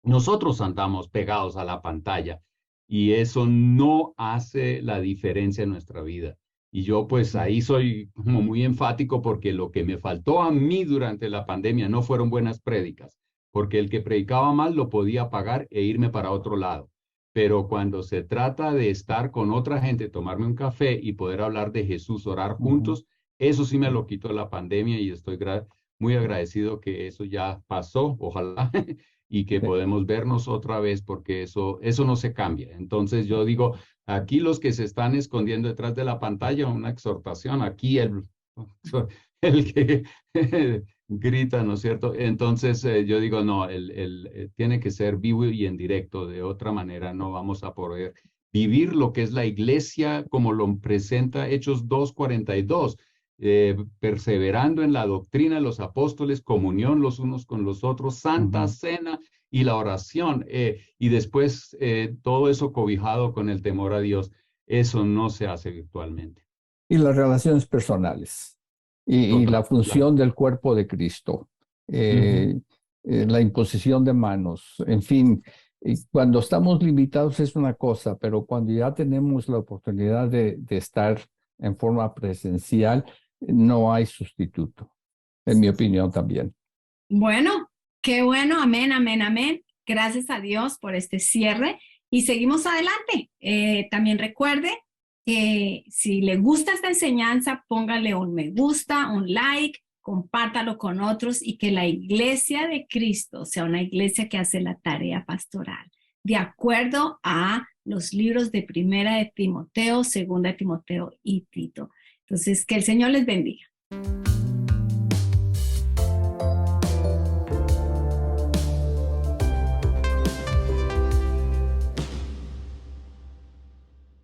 Nosotros andamos pegados a la pantalla y eso no hace la diferencia en nuestra vida. Y yo pues ahí soy como muy enfático porque lo que me faltó a mí durante la pandemia no fueron buenas prédicas, porque el que predicaba mal lo podía pagar e irme para otro lado. Pero cuando se trata de estar con otra gente, tomarme un café y poder hablar de Jesús, orar juntos, eso sí me lo quitó la pandemia y estoy muy agradecido que eso ya pasó, ojalá, y que podemos vernos otra vez porque eso no se cambia. Entonces yo digo, aquí los que se están escondiendo detrás de la pantalla, una exhortación, aquí el que grita, ¿no es cierto? Entonces yo digo, no, tiene que ser vivo y en directo, de otra manera no vamos a poder vivir lo que es la iglesia como lo presenta Hechos 2:42, perseverando en la doctrina de los apóstoles, comunión los unos con los otros, santa cena y la oración, y después todo eso cobijado con el temor a Dios. Eso no se hace virtualmente. Y las relaciones personales y la función del cuerpo de Cristo, la imposición de manos, en fin. Y cuando estamos limitados es una cosa, pero cuando ya tenemos la oportunidad de estar en forma presencial, no hay sustituto, en mi opinión también. Bueno, qué bueno, amén, amén, amén. Gracias a Dios por este cierre y seguimos adelante. También recuerde que si le gusta esta enseñanza, póngale un me gusta, un like, compártalo con otros y que la iglesia de Cristo sea una iglesia que hace la tarea pastoral de acuerdo a los libros de Primera de Timoteo, Segunda de Timoteo y Tito. Entonces, que el Señor les bendiga.